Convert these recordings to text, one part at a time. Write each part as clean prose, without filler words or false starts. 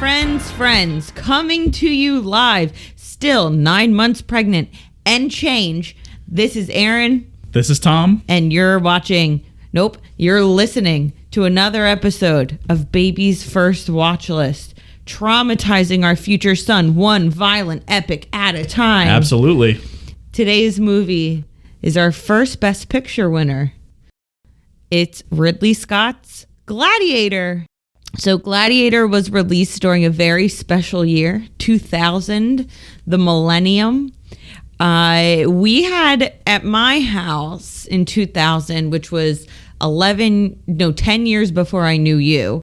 Friends, coming to you live, still 9 months pregnant and change. This is Erin. This is Tom. And you're listening to another episode of Baby's First Watch List, traumatizing our future son one violent epic at a time. Absolutely. Today's movie is our first Best Picture winner. It's Ridley Scott's Gladiator. So Gladiator was released during a very special year, 2000, the millennium. We had at my house in 2000, which was 10 years before I knew you.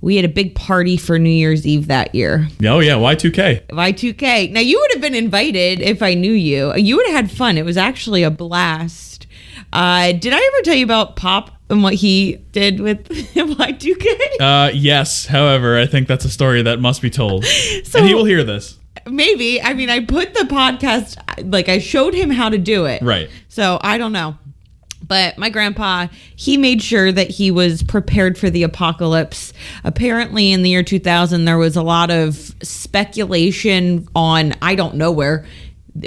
We had a big party for New Year's Eve that year. Oh, yeah. Y2K. Y2K. Now, you would have been invited if I knew you. You would have had fun. It was actually a blast. Did I ever tell you about Pop and what he did with Y2K? Yes. However, I think that's a story that must be told. So, and he will hear this. Maybe. I mean, I put the podcast, I showed him how to do it. Right. So I don't know. But my grandpa, he made sure that he was prepared for the apocalypse. Apparently in the year 2000, there was a lot of speculation on, I don't know where.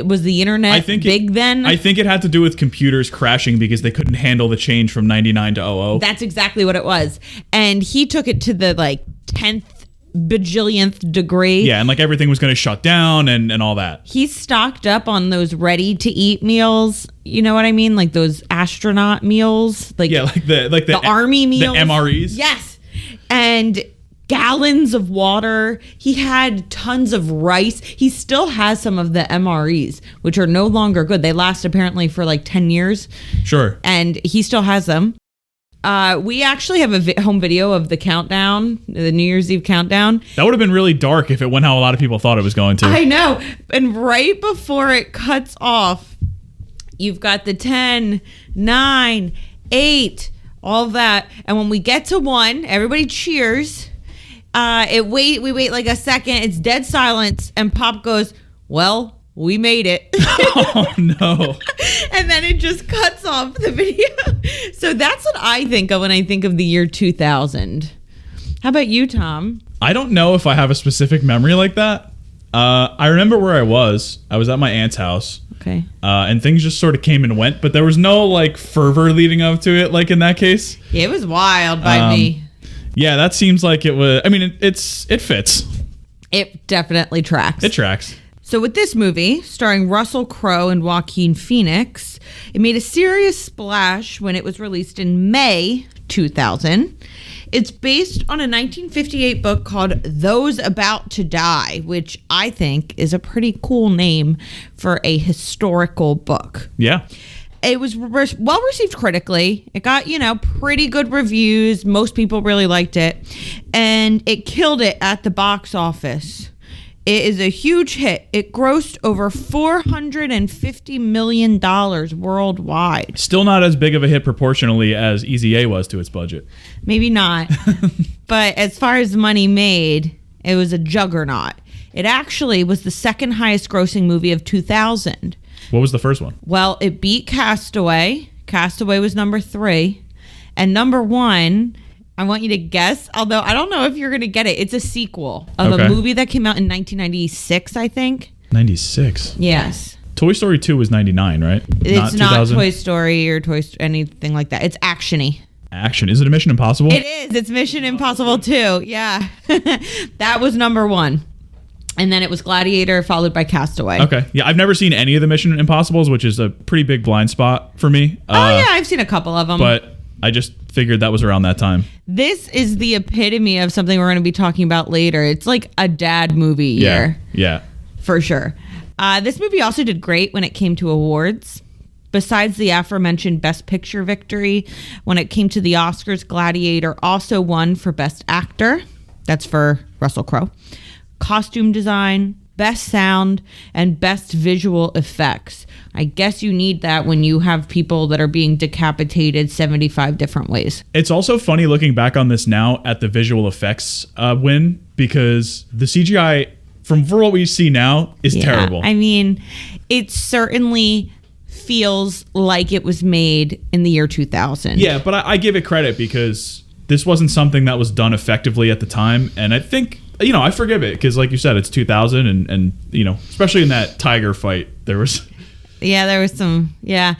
Was the internet big then? I think it had to do with computers crashing because they couldn't handle the change from 99 to 00. That's exactly what it was. And he took it to the 10th bajillionth degree. Yeah, and everything was going to shut down and all that. He stocked up on those ready to eat meals. You know what I mean? Like those astronaut meals. The army meals. The MREs. Yes. And gallons of water. He had tons of rice. He still has some of the MREs, which are no longer good. They last apparently for 10 years. Sure. And he still has them. We actually have a home video of the countdown, the New Year's Eve countdown. That would have been really dark if it went how a lot of people thought it was going to. I know. And right before it cuts off, you've got the 10, 9, 8, all that. And when we get to 1, everybody cheers. We wait like a second. It's dead silence. And Pop goes, "Well, we made it." Oh, no. And then it just cuts off the video. So that's what I think of when I think of the year 2000. How about you, Tom? I don't know if I have a specific memory like that. I remember where I was. I was at my aunt's house. Okay. And things just sort of came and went, but there was no fervor leading up to it in that case. Yeah, it was wild by me. Yeah, that seems like it was. I mean, it fits. It definitely tracks. It tracks. So with this movie, starring Russell Crowe and Joaquin Phoenix, it made a serious splash when it was released in May 2000. It's based on a 1958 book called Those About to Die, which I think is a pretty cool name for a historical book. Yeah. It was well received critically. It got, pretty good reviews. Most people really liked it. And it killed it at the box office. It is a huge hit. It grossed over $450 million worldwide. Still not as big of a hit proportionally as Easy A was to its budget. Maybe not. But as far as money made, it was a juggernaut. It actually was the second highest grossing movie of 2000. What was the first one? Well, it beat Castaway. Castaway was number 3. And number 1... I want you to guess, although I don't know if you're going to get it. It's a sequel of a movie that came out in 1996, I think. 96? Yes. Toy Story 2 was 99, right? It's not Toy Story or anything like that. It's action-y. Action. Is it a Mission Impossible? It is. It's Mission Impossible 2. Yeah. That was number 1. And then it was Gladiator, followed by Castaway. Okay. Yeah, I've never seen any of the Mission Impossibles, which is a pretty big blind spot for me. Yeah, I've seen a couple of them. But I just figured that was around that time. This is the epitome of something we're going to be talking about later. It's like a dad movie year. Yeah. For sure. This movie also did great when it came to awards. Besides the aforementioned Best Picture victory, when it came to the Oscars, Gladiator also won for Best Actor. That's for Russell Crowe. Costume design, Best Sound, and Best Visual Effects. I guess you need that when you have people that are being decapitated 75 different ways. It's also funny looking back on this now at the visual effects win, because the CGI, from what we see now, is terrible. I mean, it certainly feels like it was made in the year 2000. Yeah, but I give it credit because this wasn't something that was done effectively at the time, and I think I forgive it because, like you said, it's 2000, and especially in that tiger fight, there was. Yeah, there was some. Yeah,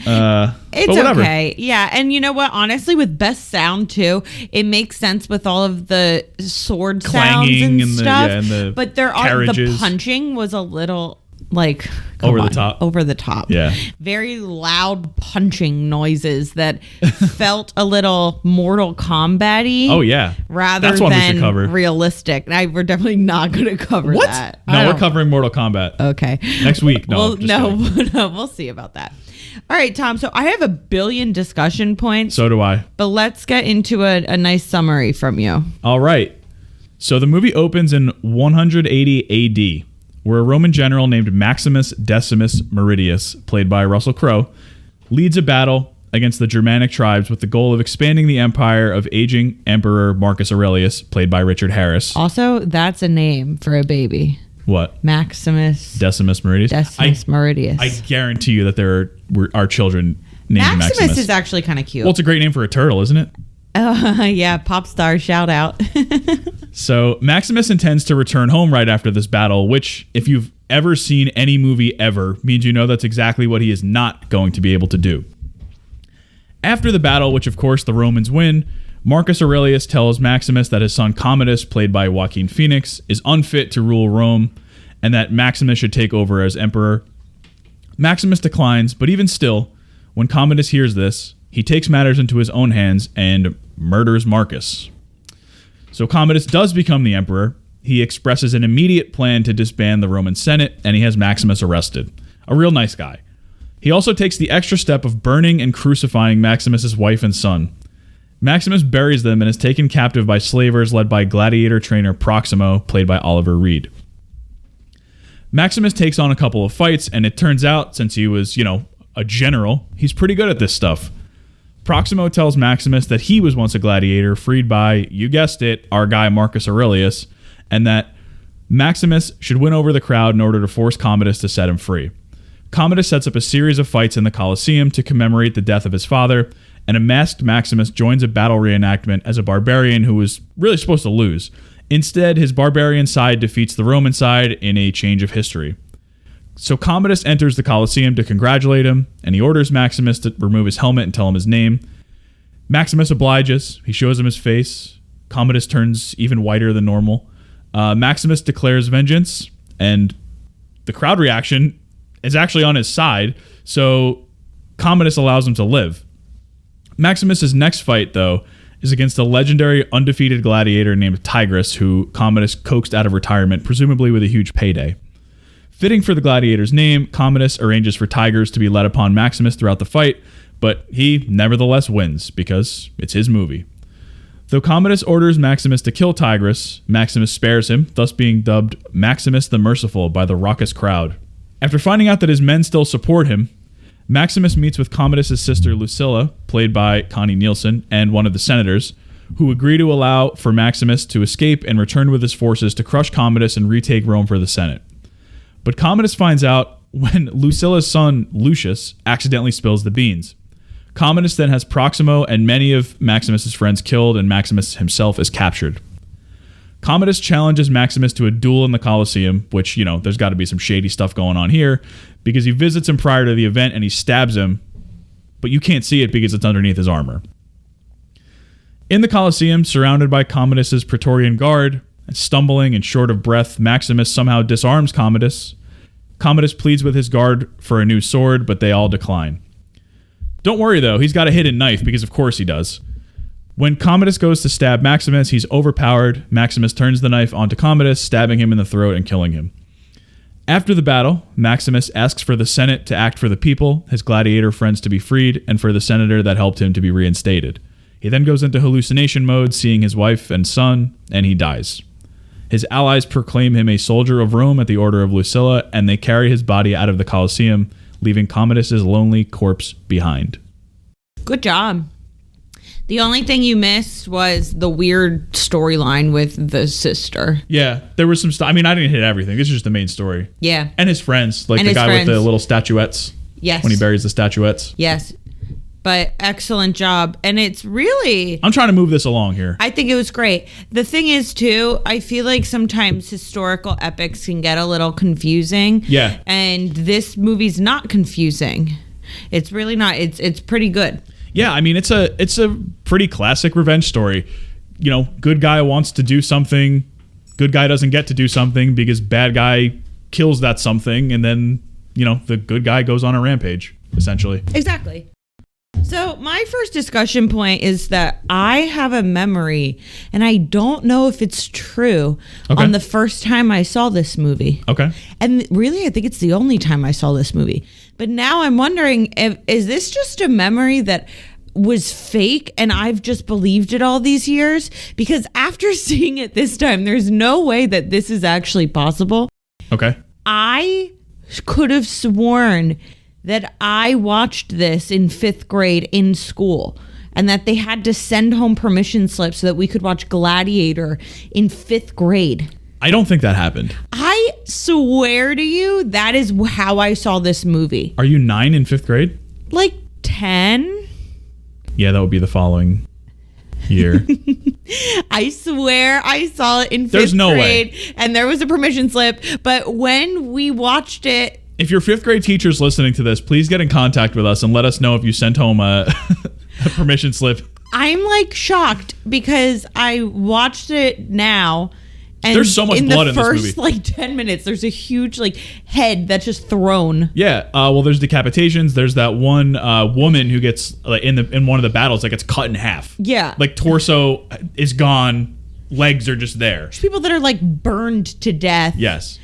it's okay. Yeah, and you know what? Honestly, with best sound too, it makes sense with all of the sword clanging sounds and stuff. And the but the punching was a little like over the top. Over the top. Yeah, very loud punching noises that felt a little Mortal Kombat-y. Oh yeah, rather than realistic. We're definitely not going to cover that. No, we're covering Mortal Kombat. Okay, next week. No, no, we'll see about that. All right, Tom. So I have a billion discussion points. So do I. But let's get into a nice summary from you. All right. So the movie opens in 180 AD. Where a Roman general named Maximus Decimus Meridius, played by Russell Crowe, leads a battle against the Germanic tribes with the goal of expanding the empire of aging Emperor Marcus Aurelius, played by Richard Harris. Also, that's a name for a baby. What? Maximus Decimus Meridius? Meridius. I guarantee you that there are children named Maximus. Maximus is actually kind of cute. Well, it's a great name for a turtle, isn't it? Yeah, pop star shout out. So Maximus intends to return home right after this battle, which, if you've ever seen any movie ever, means you know that's exactly what he is not going to be able to do. After the battle, which of course the Romans win, Marcus Aurelius tells Maximus that his son Commodus, played by Joaquin Phoenix, is unfit to rule Rome, and that Maximus should take over as emperor. Maximus declines, but even still, when Commodus hears this, he takes matters into his own hands and murders Marcus. So Commodus does become the emperor. He expresses an immediate plan to disband the Roman Senate, and he has Maximus arrested. A real nice guy. He also takes the extra step of burning and crucifying Maximus's wife and son. Maximus buries them and is taken captive by slavers led by gladiator trainer Proximo, played by Oliver Reed. Maximus takes on a couple of fights, and it turns out, since he was, a general, he's pretty good at this stuff. Proximo tells Maximus that he was once a gladiator freed by, you guessed it, our guy Marcus Aurelius, and that Maximus should win over the crowd in order to force Commodus to set him free. Commodus sets up a series of fights in the Colosseum to commemorate the death of his father, and a masked Maximus joins a battle reenactment as a barbarian who was really supposed to lose. Instead, his barbarian side defeats the Roman side in a change of history. So Commodus enters the Colosseum to congratulate him, and he orders Maximus to remove his helmet and tell him his name. Maximus obliges. He shows him his face. Commodus turns even whiter than normal. Maximus declares vengeance, and the crowd reaction is actually on his side, so Commodus allows him to live. Maximus's next fight, though, is against a legendary undefeated gladiator named Tigris, who Commodus coaxed out of retirement, presumably with a huge payday. Fitting for the gladiator's name, Commodus arranges for tigers to be led upon Maximus throughout the fight, but he nevertheless wins, because it's his movie. Though Commodus orders Maximus to kill Tigris, Maximus spares him, thus being dubbed Maximus the Merciful by the raucous crowd. After finding out that his men still support him, Maximus meets with Commodus' sister Lucilla, played by Connie Nielsen, and one of the senators, who agree to allow for Maximus to escape and return with his forces to crush Commodus and retake Rome for the Senate. But Commodus finds out when Lucilla's son, Lucius, accidentally spills the beans. Commodus then has Proximo and many of Maximus' friends killed, and Maximus himself is captured. Commodus challenges Maximus to a duel in the Colosseum, which, there's got to be some shady stuff going on here, because he visits him prior to the event and he stabs him, but you can't see it because it's underneath his armor. In the Colosseum, surrounded by Commodus' Praetorian Guard, and stumbling and short of breath, Maximus somehow disarms Commodus. Commodus pleads with his guard for a new sword, but they all decline. Don't worry, though, he's got a hidden knife, because of course he does. When Commodus goes to stab Maximus, he's overpowered. Maximus turns the knife onto Commodus, stabbing him in the throat and killing him. After the battle, Maximus asks for the Senate to act for the people, his gladiator friends to be freed, and for the senator that helped him to be reinstated. He then goes into hallucination mode, seeing his wife and son, and he dies. His allies proclaim him a soldier of Rome at the order of Lucilla, and they carry his body out of the Colosseum, leaving Commodus' lonely corpse behind. Good job. The only thing you missed was the weird storyline with the sister. Yeah, there was some stuff. I didn't hit everything. This is just the main story. Yeah. And his friends, like the guy with the little statuettes. Yes. When he buries the statuettes. Yes. but excellent job. And it's really, I'm trying to move this along here. I think it was great. The thing is, too, I feel like sometimes historical epics can get a little confusing. Yeah. And this movie's not confusing. It's really not. It's pretty good. Yeah, I mean, it's a pretty classic revenge story. You know, good guy wants to do something. Good guy doesn't get to do something because bad guy kills that something. And then, you know, the good guy goes on a rampage, essentially. Exactly. So my first discussion point is that I have a memory, and I don't know if it's true, on the first time I saw this movie. Okay. And really, I think it's the only time I saw this movie. But now I'm wondering, is this just a memory that was fake and I've just believed it all these years? Because after seeing it this time, there's no way that this is actually possible. Okay. I could have sworn that I watched this in 5th grade in school, and that they had to send home permission slips so that we could watch Gladiator in 5th grade. I don't think that happened. I swear to you, that is how I saw this movie. Are you 9 in 5th grade? Like 10? Yeah, that would be the following year. I swear I saw it in 5th There's no grade, way. and there was a permission slip. But when we watched it, If your 5th grade teacher's listening to this, please get in contact with us and let us know if you sent home a permission slip. I'm like shocked because I watched it now. And there's so much blood in this movie. In the first like 10 minutes, there's a huge like head that's just thrown. Yeah. Well, there's decapitations. There's that one woman who gets in one of the battles that gets cut in half. Yeah. Like torso is gone. Legs are just there. There's people that are like burned to death. Yes.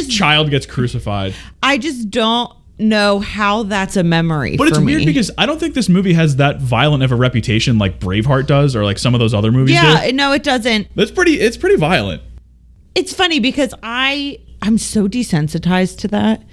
Child gets crucified. I just don't know how that's a memory. But it's for weird me. because I don't think this movie has that violent of a reputation like Braveheart does, or like some of those other movies do. Yeah, no, it doesn't. It's pretty violent. It's funny because I'm so desensitized to that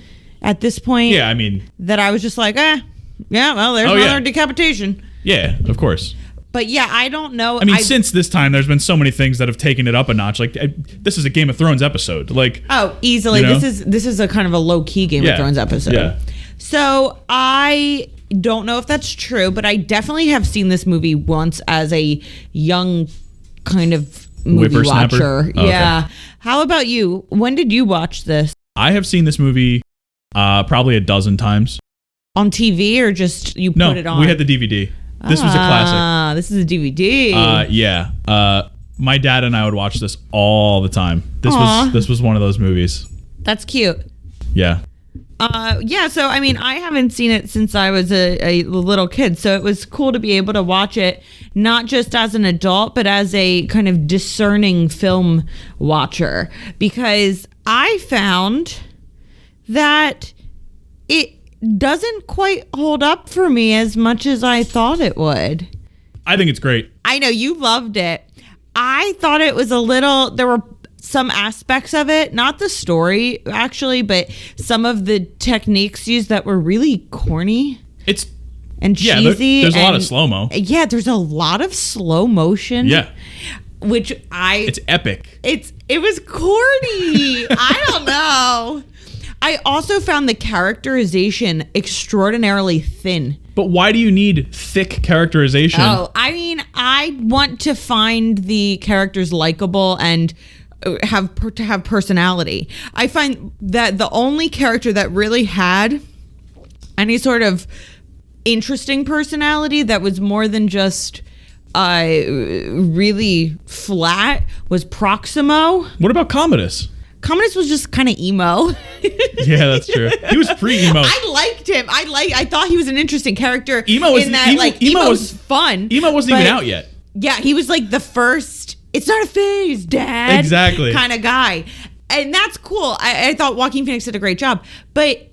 at this point. Yeah, I mean, that I was just like, yeah, well, there's another decapitation. Yeah, of course. But yeah, I don't know. I mean, since this time, there's been so many things that have taken it up a notch. Like, this is a Game of Thrones episode. Like, oh, easily. You know? This is a kind of a low key Game of Thrones episode. Yeah. So I don't know if that's true, but I definitely have seen this movie once as a young kind of movie watcher. Oh, yeah. Okay. How about you? When did you watch this? I have seen this movie probably a dozen times. On TV or just you put it on? No, we had the DVD. This was a classic. This is a DVD. Yeah. My dad and I would watch this all the time. This was one of those movies. That's cute. Yeah. Yeah, so I mean, I haven't seen it since I was a little kid, so it was cool to be able to watch it not just as an adult, but as a kind of discerning film watcher, because I found that it doesn't quite hold up for me as much as I thought it would. I think it's great. I know you loved it. I thought it was there were some aspects of it, not the story actually, but some of the techniques used that were really corny. And cheesy. There's a lot of slow-mo. Yeah, there's a lot of slow motion. Yeah. It's epic. It was corny. I don't know. I also found the characterization extraordinarily thin. But why do you need thick characterization? Oh, I mean, I want to find the characters likable and have personality. I find that the only character that really had any sort of interesting personality that was more than just really flat was Proximo. What about Commodus? Commodus was just kind of emo. Yeah, that's true. He was pre-emo. I liked him. I thought he was an interesting character. Emo was fun. Emo wasn't even out yet. Yeah, he was like the first, it's not a phase, Dad. Exactly. Kind of guy. And that's cool. I thought Joaquin Phoenix did a great job. But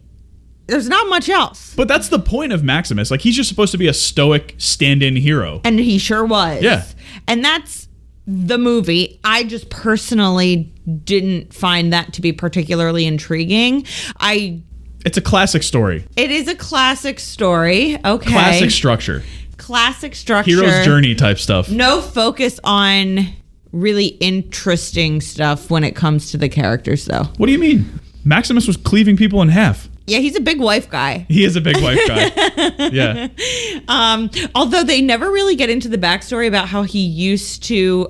there's not much else. But that's the point of Maximus. Like, he's just supposed to be a stoic stand-in hero. And he sure was. Yeah. And that's the movie. I just personally didn't find that to be particularly intriguing. It's a classic story. It is a classic story. Okay. Classic structure. Hero's journey type stuff. No focus on really interesting stuff when it comes to the characters, though. What do you mean? Maximus was cleaving people in half. Yeah, he's a big wife guy. He is a big wife guy. Yeah. Although they never really get into the backstory about how he used to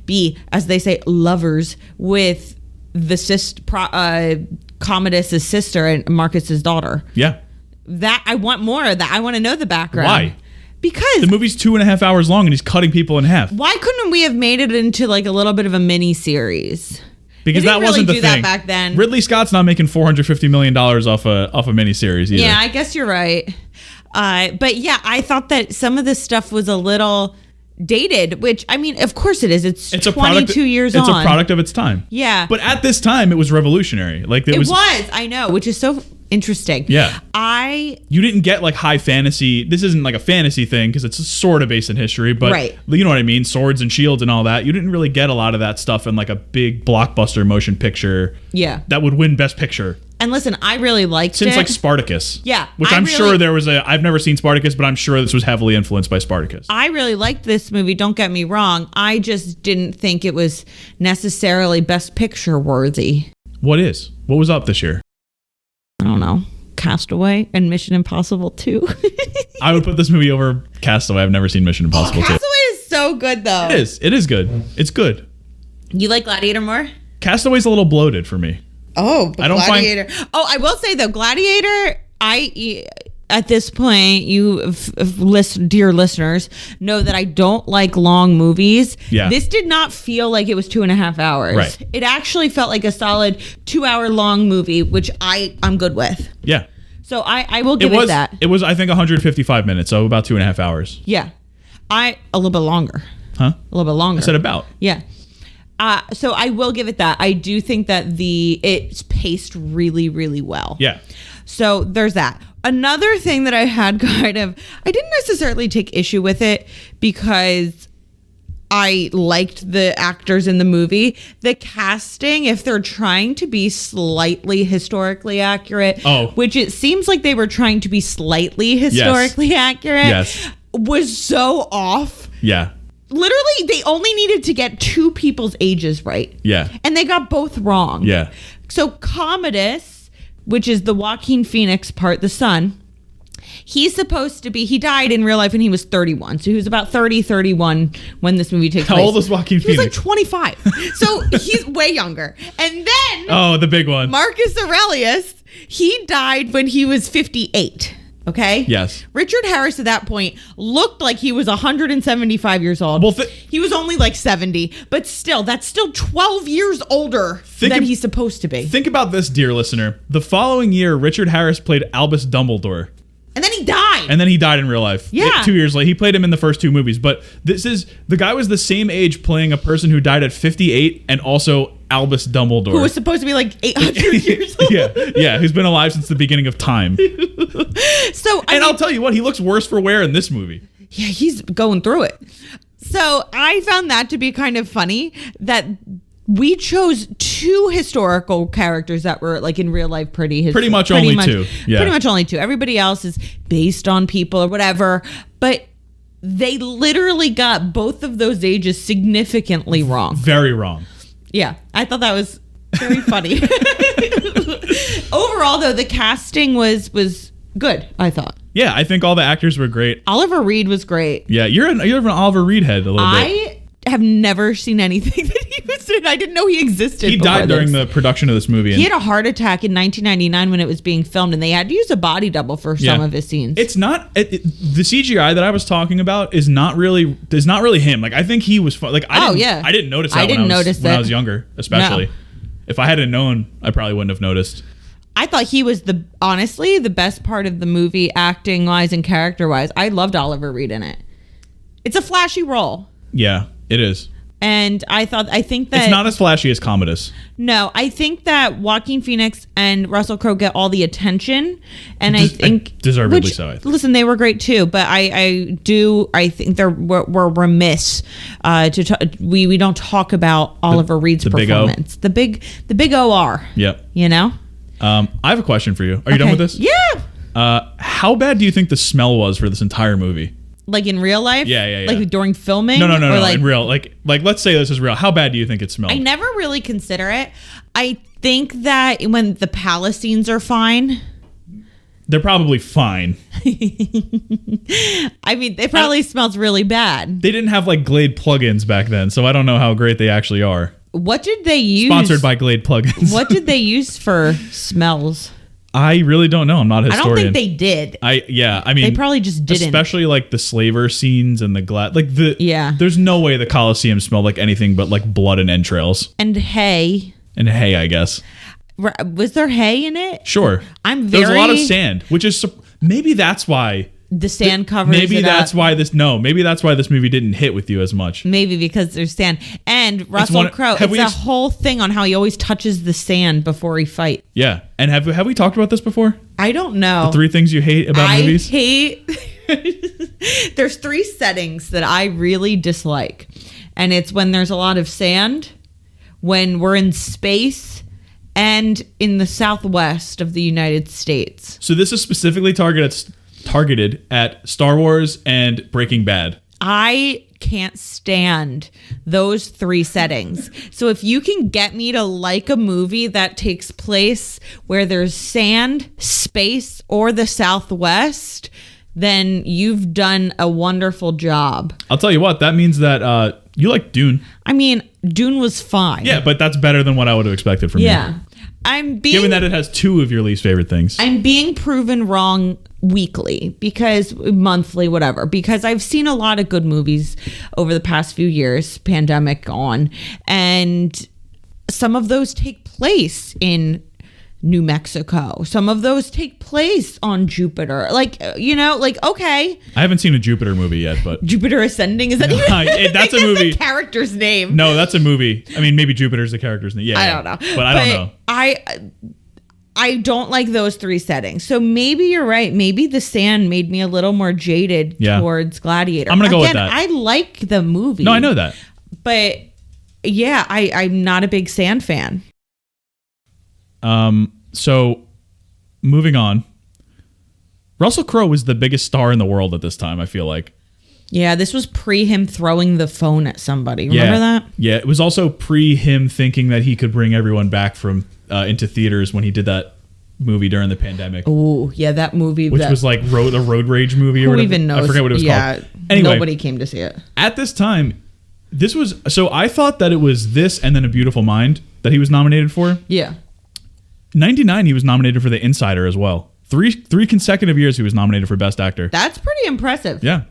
be, as they say, lovers with the Commodus's sister and Marcus's daughter. Yeah. That I want more of that. I want to know the background. Why? Because the movie's 2.5 hours long and he's cutting people in half. Why couldn't we have made it into like a little bit of a mini series? Because that wasn't the thing. That back then. Ridley Scott's not making $450 million off a miniseries either. Yeah, I guess you're right. But yeah, I thought that some of this stuff was a little dated, which, I mean, of course it is. It's 22 years on. It's a product of its time. Yeah. But at this time, it was revolutionary. Like it was, I know, which is so interesting. Yeah. You didn't get like high fantasy. This isn't like a fantasy thing because it's sort of based in history, but you know what I mean? Swords and shields and all that. You didn't really get a lot of that stuff in like a big blockbuster motion picture. Yeah. That would win Best Picture. And listen, I really liked it. Since like Spartacus. Yeah. Which sure there was I've never seen Spartacus, but I'm sure this was heavily influenced by Spartacus. I really liked this movie, don't get me wrong. I just didn't think it was necessarily Best Picture worthy. What was up this year? I don't know. Castaway and Mission Impossible 2. I would put this movie over Castaway. I've never seen Mission Impossible 2. Castaway is so good though. It is good. It's good. You like Gladiator more? Castaway's a little bloated for me. Oh, but Gladiator. I will say though, Gladiator, at this point, you dear listeners know that I don't like long movies. Yeah. This did not feel like it was 2.5 hours. Right. It actually felt like a solid 2-hour long movie, which I'm good with. Yeah. So I will give it that. It was, I think, 155 minutes, so about 2.5 hours. Yeah. A little bit longer. Huh? A little bit longer. I said about. Yeah. So I will give it that. I do think that it's paced really, really well. Yeah. So there's that. Another thing that I had I didn't necessarily take issue with it because I liked the actors in the movie. The casting, if they're trying to be slightly historically accurate, which it seems like they were trying to be slightly historically accurate, was so off. Yeah. Literally, they only needed to get 2 people's ages right. Yeah. And they got both wrong. Yeah. So Commodus, which is the Joaquin Phoenix part, the son, he died in real life when he was 31. So he was about 31 when this movie takes place. How old was Joaquin Phoenix? He was like 25. So he's way younger. And then... the big one. Marcus Aurelius, he died when he was 58. Okay? Yes. Richard Harris at that point looked like he was 175 years old. Well, he was only like 70, but still, that's still 12 years older than he's supposed to be. Think about this, dear listener. The following year, Richard Harris played Albus Dumbledore. And then he died. And then he died in real life. Yeah. 2 years later. He played him in the first 2 movies. But the guy was the same age playing a person who died at 58 and also Albus Dumbledore. Who was supposed to be like 800 years old. Yeah, who's been alive since the beginning of time. I'll tell you what, he looks worse for wear in this movie. Yeah, he's going through it. So I found that to be kind of funny that we chose 2 historical characters that were like in real life pretty much only 2. Yeah. Pretty much only 2. Everybody else is based on people or whatever. But they literally got both of those ages significantly wrong. Very wrong. Yeah, I thought that was very funny. Overall, though, the casting was good, I thought. Yeah, I think all the actors were great. Oliver Reed was great. Yeah, you're an Oliver Reed head a little bit. I have never seen anything that he was in. I didn't know he existed. He died during the production of this movie. He had a heart attack in 1999 when it was being filmed, and they had to use a body double for some of his scenes. It's not the CGI that I was talking about is not really him. Like I think he was fun. Like I didn't notice that when I was younger, especially. No. If I hadn't known, I probably wouldn't have noticed. I thought he was honestly the best part of the movie, acting wise and character wise. I loved Oliver Reed in it. It's a flashy role. Yeah, it is. And I think that it's not as flashy as Commodus. No, I think that Joaquin Phoenix and Russell Crowe get all the attention, and I think deservedly so. I think. Listen, they were great too, but I think we're remiss we don't talk about Oliver Reed's performance. The big OR. Yep. You know. I have a question for you. Are you done with this? Yeah. How bad do you think the smell was for this entire movie? Like in real life? Yeah. Like during filming? No. In real, like let's say this is real. How bad do you think it smelled? I never really consider it. I think that when the palace scenes are fine. They're probably fine. I mean, they probably smells really bad. They didn't have like Glade plugins back then, so I don't know how great they actually are. What did they use? Sponsored by Glade plugins. What did they use for smells? I really don't know. I'm not a historian. I don't think they did. I mean, they probably just didn't. Especially like the slaver scenes and the Yeah. There's no way the Colosseum smelled like anything but like blood and entrails and hay. And hay, I guess. Was there hay in it? Sure. There's a lot of sand, which is maybe that's why the sand covers. Maybe that's why this movie didn't hit with you as much. Maybe because there's sand. And Russell Crowe, it's a whole thing on how he always touches the sand before he fights. Yeah. And have we talked about this before? I don't know. The 3 things you hate about movies? I hate there's 3 settings that I really dislike. And it's when there's a lot of sand, when we're in space, and in the southwest of the United States. So this is specifically targeted at Star Wars and Breaking Bad. I can't stand those 3 settings. So if you can get me to like a movie that takes place where there's sand, space, or the Southwest, then you've done a wonderful job. I'll tell you what, that means that you like Dune. I mean, Dune was fine. Yeah, but that's better than what I would have expected from you. Yeah. Given that it has 2 of your least favorite things. I'm being proven wrong weekly, because monthly, whatever, because I've seen a lot of good movies over the past few years, pandemic on, and some of those take place in New Mexico. Some of those take place on Jupiter. Okay. I haven't seen a Jupiter movie yet, but Jupiter Ascending, is that that's a movie. The character's name. No, that's a movie. I mean, maybe Jupiter's the character's name. Yeah, I don't know. But I don't know. I don't like those 3 settings. So maybe you're right. Maybe the sand made me a little more jaded towards Gladiator. I'm going to go with that. I like the movie. No, I know that. But yeah, I'm not a big sand fan. So moving on. Russell Crowe was the biggest star in the world at this time, I feel like. Yeah, this was pre him throwing the phone at somebody. Remember that? Yeah, it was also pre him thinking that he could bring everyone back from into theaters when he did that movie during the pandemic. Oh, yeah, that movie. Which was like a road rage movie or whatever. Who even knows? I forget what it was called. Anyway, nobody came to see it. At this time, I thought that it was this and then A Beautiful Mind that he was nominated for. Yeah. 99, he was nominated for The Insider as well. Three consecutive years he was nominated for Best Actor. That's pretty impressive. Yeah.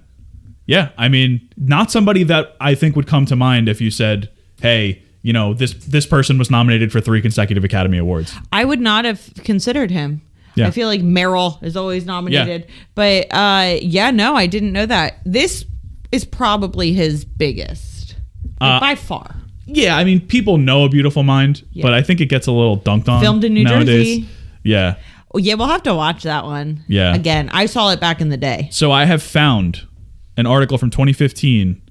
Yeah. I mean, not somebody that I think would come to mind if you said, hey, this person was nominated for 3 consecutive Academy Awards. I would not have considered him. Yeah. I feel like Meryl is always nominated. Yeah. But no, I didn't know that. This is probably his biggest. By far. Yeah, I mean, people know A Beautiful Mind, but I think it gets a little dunked on. Filmed in New nowadays. Jersey. Yeah. Oh, yeah, we'll have to watch that one. Yeah. Again, I saw it back in the day. So I have found an article from 2015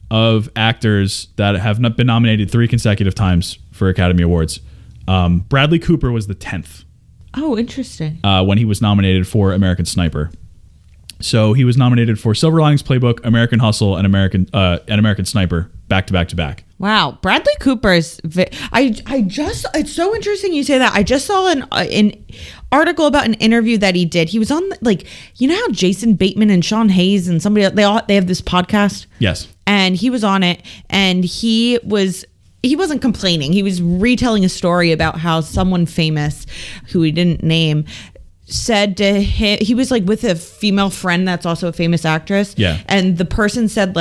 of actors that have not been nominated 3 consecutive times for Academy Awards. Bradley Cooper was the 10th. Oh, interesting. When he was nominated for American Sniper. So he was nominated for Silver Linings Playbook, American Hustle, and American Sniper back to back to back. Wow, Bradley Cooper is. It's so interesting you say that. I just saw an article about an interview that he did. He was on how Jason Bateman and Sean Hayes and somebody they have this podcast. Yes, and he was on it, and he wasn't complaining. He was retelling a story about how someone famous, who he didn't name, said to him, he was with a female friend that's also a famous actress. Yeah. And the person said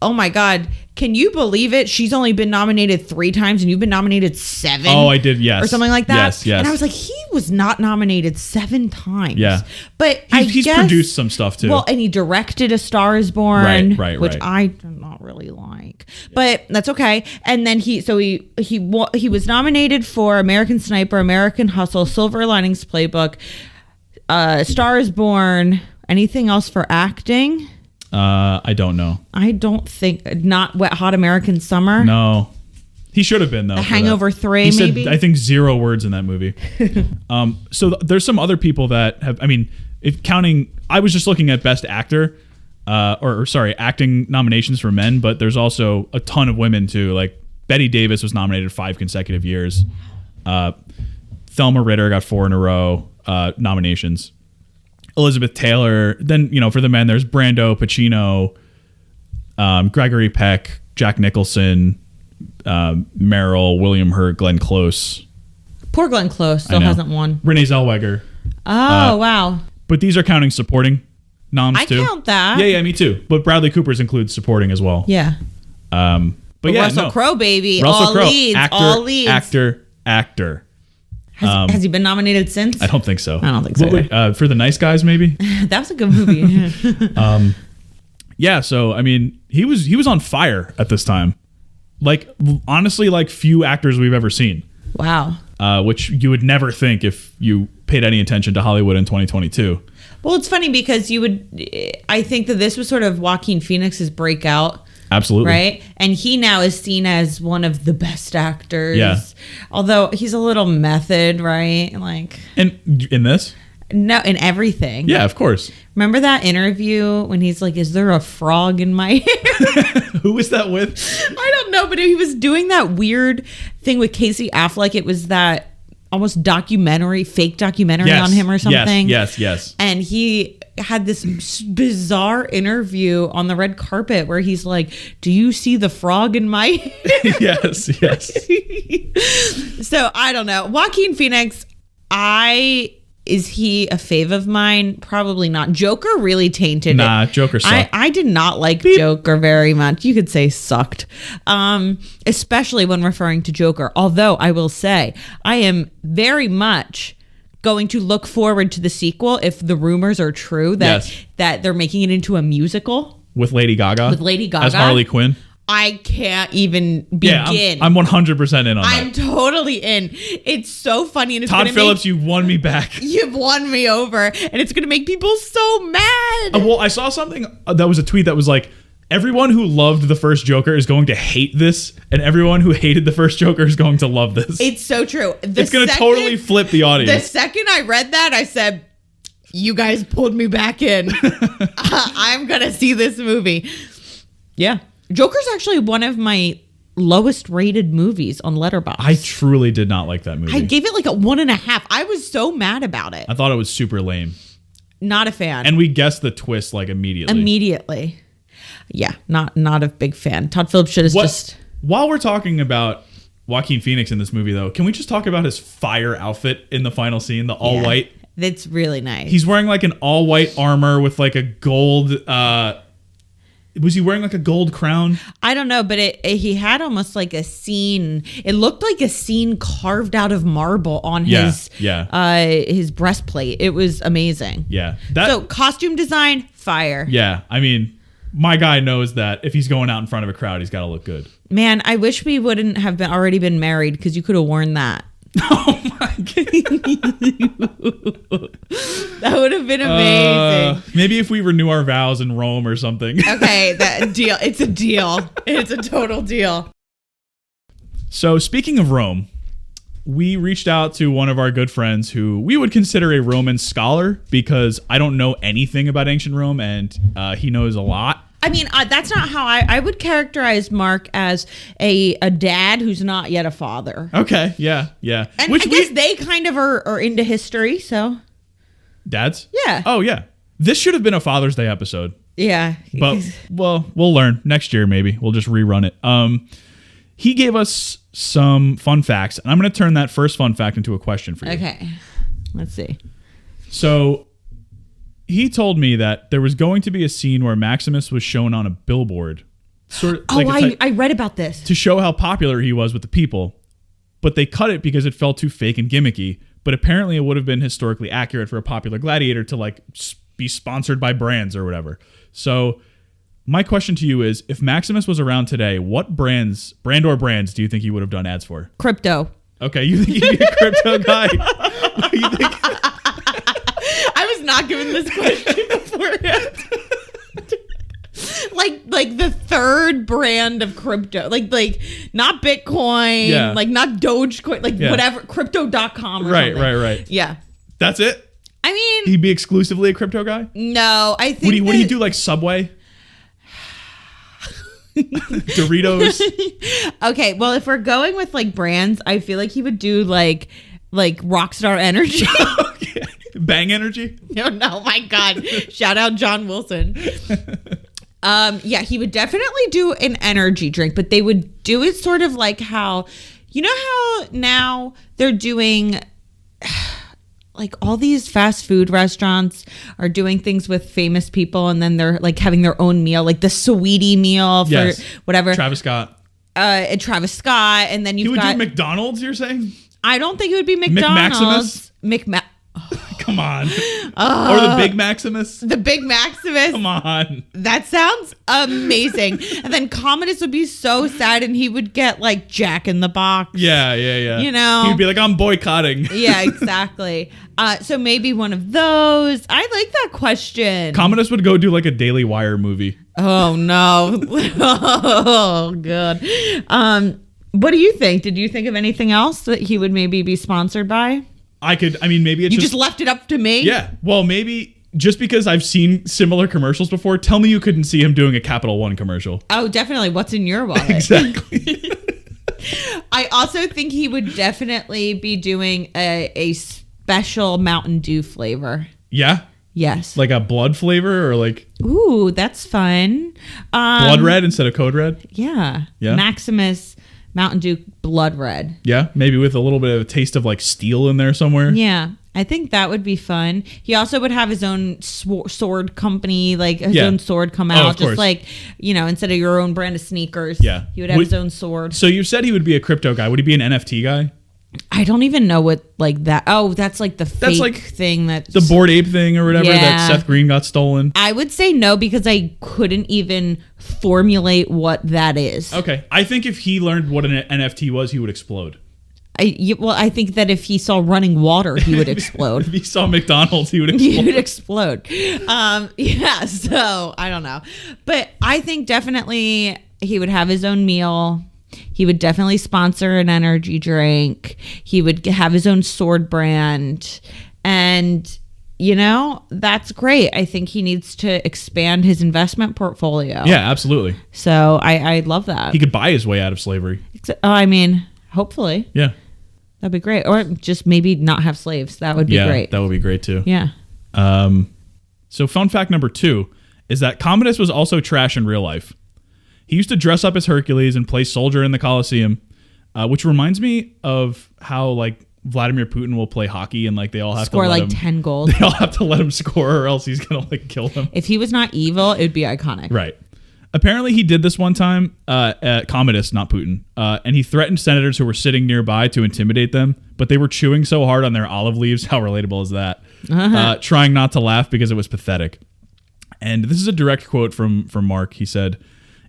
oh my God, can you believe it? She's only been nominated 3 times and you've been nominated 7. Oh, I did. Yes. Or something like that. Yes. And I was like, he was not nominated 7 times. Yeah. But he's produced some stuff too. Well, and he directed A Star is Born. Right. Which I do not really like, but that's okay. And then he was nominated for American Sniper, American Hustle, Silver Linings Playbook, Star is Born. Anything else for acting? I don't know. I don't think not Wet Hot American Summer. No, he should have been though. The Hangover 3. He maybe. said I think 0 words in that movie. So there's some other people that have. I mean, if counting, I was just looking at Best Actor, acting nominations for men, but there's also a ton of women too. Like Bette Davis was nominated 5 consecutive years. Thelma Ritter got 4 in a row nominations. Elizabeth Taylor. Then, for the men, there's Brando, Pacino, Gregory Peck, Jack Nicholson, Meryl, William Hurt, Glenn Close. Poor Glenn Close still hasn't won. Renee Zellweger. Oh, wow. But these are counting supporting noms too. I count that. Yeah, me too. But Bradley Cooper's includes supporting as well. Yeah. But yeah, Russell Crowe, baby. Russell all Crowe, leads. All leads. Actor. Has he been nominated since? I don't think so. I don't think so. For The Nice Guys, maybe. That was a good movie. Yeah. So I mean, he was on fire at this time. Like, honestly, like few actors we've ever seen. Wow. Which you would never think if you paid any attention to Hollywood in 2022. Well, it's funny because I think that this was sort of Joaquin Phoenix's breakout. Absolutely. Right? And he now is seen as one of the best actors. Yeah. Although he's a little method, right? Like. And in this? No, in everything. Yeah, of course. Remember that interview when he's like, is there a frog in my hair? Who was that with? I don't know, but he was doing that weird thing with Casey Affleck. It was that almost fake documentary on him or something. Yes. And he had this bizarre interview on the red carpet where he's like, do you see the frog in my hair? Yes. So I don't know. Joaquin Phoenix, is he a fave of mine? Probably not. Joker really tainted it. Joker sucked. I did not like Joker very much. You could say sucked. Especially when referring to Joker. Although I will say, I am very much going to look forward to the sequel if the rumors are true that they're making it into a musical. With Lady Gaga? With Lady Gaga. As Harley Quinn? I can't even begin. Yeah, I'm 100% in on that. I'm totally in. It's so funny. And it's Todd Phillips, you won me back. You've won me over. And it's going to make people so mad. Well, I saw something that was a tweet that was like, everyone who loved the first Joker is going to hate this, and everyone who hated the first Joker is going to love this. It's so true. It's going to totally flip the audience. The second I read that, I said, you guys pulled me back in. I'm going to see this movie. Yeah. Joker's actually one of my lowest rated movies on Letterboxd. I truly did not like that movie. I gave it like a 1.5. I was so mad about it. I thought it was super lame. Not a fan. And we guessed the twist like immediately. Yeah, not a big fan. Todd Phillips should have just... While we're talking about Joaquin Phoenix in this movie, though, can we just talk about his fire outfit in the final scene, the all white? That's really nice. He's wearing like an all white armor with like a gold... was he wearing like a gold crown? I don't know, but he had almost like a scene. It looked like a scene carved out of marble on his breastplate. It was amazing. Yeah. So costume design, fire. Yeah. I mean, my guy knows that if he's going out in front of a crowd, he's got to look good. Man, I wish we wouldn't have already been married because you could have worn that. Oh my god. That would have been amazing. Maybe if we renew our vows in Rome or something. Okay, that deal. It's a deal. It's a total deal. So speaking of Rome, we reached out to one of our good friends who we would consider a Roman scholar because I don't know anything about ancient Rome and he knows a lot. I mean, that's not how I would characterize Mark as a dad who's not yet a father. Okay, yeah. And I guess they kind of are into history, so. Dads? Yeah. Oh, yeah. This should have been a Father's Day episode. Yeah. But, well, we'll learn. Next year, maybe. We'll just rerun it. He gave us some fun facts, and I'm going to turn that first fun fact into a question for you. Okay. Let's see. So... he told me that there was going to be a scene where Maximus was shown on a billboard. I read about this. To show how popular he was with the people. But they cut it because it felt too fake and gimmicky. But apparently it would have been historically accurate for a popular gladiator to like be sponsored by brands or whatever. So my question to you is, if Maximus was around today, what brands do you think he would have done ads for? Crypto. Okay, you think he'd be a crypto guy? You think... I was not given this question beforehand. like the third brand of crypto, like not Bitcoin, like not Dogecoin, whatever, crypto.com or something. Right. Yeah. That's it? I mean, he'd be exclusively a crypto guy? No, I think would he do like Subway? Doritos? Okay, well, if we're going with like brands, I feel like he would do like Rockstar Energy. Okay. Bang energy? No, my God. Shout out John Wilson. Yeah, he would definitely do an energy drink, but they would do it sort of like how, you know how now they're doing, like all these fast food restaurants are doing things with famous people and then they're like having their own meal, like the Sweetie meal for whatever. Travis Scott. And Travis Scott, and then you've got... He would do McDonald's, you're saying? I don't think it would be McDonald's. Maximus? Come on. Or the Big Maximus? The Big Maximus. Come on. That sounds amazing. And then Commodus would be so sad and he would get like Jack in the Box. Yeah. You know? He'd be like, I'm boycotting. Yeah, exactly. So maybe one of those. I like that question. Commodus would go do like a Daily Wire movie. Oh, no. Oh, good. What do you think? Did you think of anything else that he would maybe be sponsored by? Maybe it's you just left it up to me. Yeah. Well, maybe just because I've seen similar commercials before, tell me you couldn't see him doing a Capital One commercial. Oh, definitely. What's in your wallet? Exactly. I also think he would definitely be doing a special Mountain Dew flavor. Yeah. Yes. Like a blood flavor or like... Ooh, that's fun. Blood red instead of Code Red? Yeah. Yeah. Maximus Mountain Dew Blood Red. Yeah, maybe with a little bit of a taste of like steel in there somewhere. Yeah, I think that would be fun. He also would have his own sword company, like his own sword come out, just like, you know, instead of your own brand of sneakers. Yeah, he would have his own sword. So you said he would be a crypto guy. Would he be an NFT guy? I don't even know what like that. Oh, that's like the fake like thing that the Bored Ape thing or whatever that Seth Green got stolen. I would say no because I couldn't even formulate what that is. Okay, I think if he learned what an NFT was, he would explode. I think that if he saw running water, he would explode. If he saw McDonald's, he would explode. He would explode. Yeah. So I don't know, but I think definitely he would have his own meal. He would definitely sponsor an energy drink. He would have his own sword brand. And, you know, that's great. I think he needs to expand his investment portfolio. Yeah, absolutely. So I love that. He could buy his way out of slavery. I mean, hopefully. Yeah. That'd be great. Or just maybe not have slaves. That would be great. That would be great too. Yeah. So fun fact number 2 is that Commodus was also trash in real life. He used to dress up as Hercules and play soldier in the Colosseum, which reminds me of how like Vladimir Putin will play hockey and like they all have score to let like him, 10 goals. They all have to let him score or else he's gonna like kill them. If he was not evil, it would be iconic. Right. Apparently he did this one time at Commodus, not Putin, and he threatened senators who were sitting nearby to intimidate them, but they were chewing so hard on their olive leaves. How relatable is that? Trying not to laugh because it was pathetic. And this is a direct quote from Mark. He said,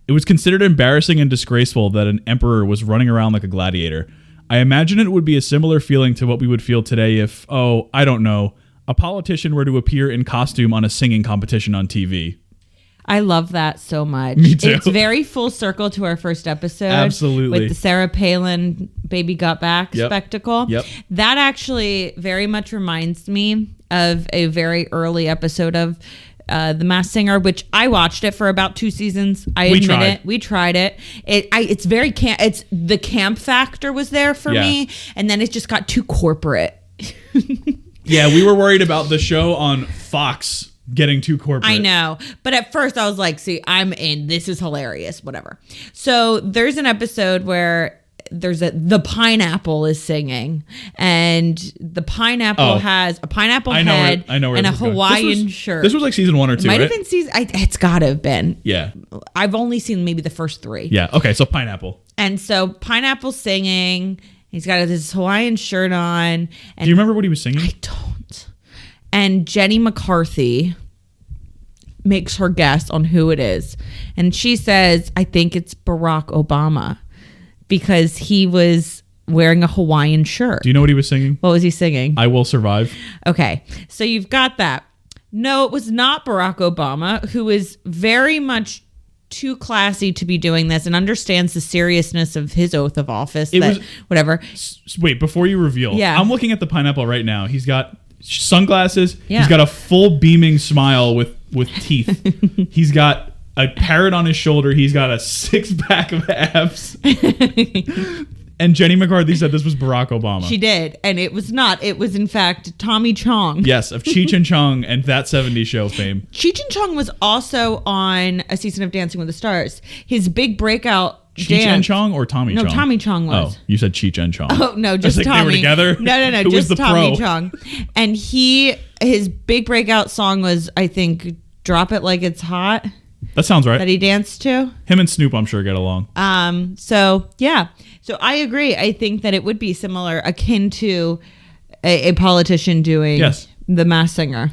"It was considered embarrassing and disgraceful that an emperor was running around like a gladiator. I imagine it would be a similar feeling to what we would feel today if, I don't know, a politician were to appear in costume on a singing competition on TV." I love that so much. Me too. It's very full circle to our first episode. Absolutely. With the Sarah Palin Baby Got Back spectacle. Yep. That actually very much reminds me of a very early episode of The Masked Singer, which I watched it for about 2 seasons. We tried it. It's very camp. It's the camp factor was there for me, and then it just got too corporate. Yeah, we were worried about the show on Fox getting too corporate. I know. But at first I was like, see, I'm in. This is hilarious. Whatever. So there's an episode where the pineapple is singing, and the pineapple has a pineapple head and a Hawaiian shirt. This was like season 1 or 2, Might have right? been season. It's gotta have been. Yeah. I've only seen maybe the first 3. Yeah. Okay. So pineapple. And so pineapple singing. He's got this Hawaiian shirt on. And do you remember what he was singing? I don't. And Jenny McCarthy makes her guess on who it is. And she says, I think it's Barack Obama because he was wearing a Hawaiian shirt. Do you know what he was singing? What was he singing? I Will Survive. Okay. So you've got that. No, it was not Barack Obama, who is very much too classy to be doing this and understands the seriousness of his oath of office. Whatever. Wait, before you reveal. Yeah. I'm looking at the pineapple right now. He's got sunglasses. Yeah. He's got a full beaming smile with teeth. He's got a parrot on his shoulder. He's got a 6-pack of abs. And Jenny McCarthy said this was Barack Obama. She did. And it was not. It was, in fact, Tommy Chong. Yes, of Cheech and Chong and That 70s Show fame. Cheech and Chong was also on a season of Dancing with the Stars. His big breakout Cheech and Chong or Tommy Chong? No, Tommy Chong was. Oh, you said Cheech and Chong. Oh, no, just like Tommy. They were together? No, Who just was the Tommy pro? Chong. And his big breakout song was, I think, Drop It Like It's Hot. That sounds right. That he danced to. Him and Snoop, I'm sure, get along. So, yeah. So I agree. I think that it would be similar, akin to a politician doing The Masked Singer.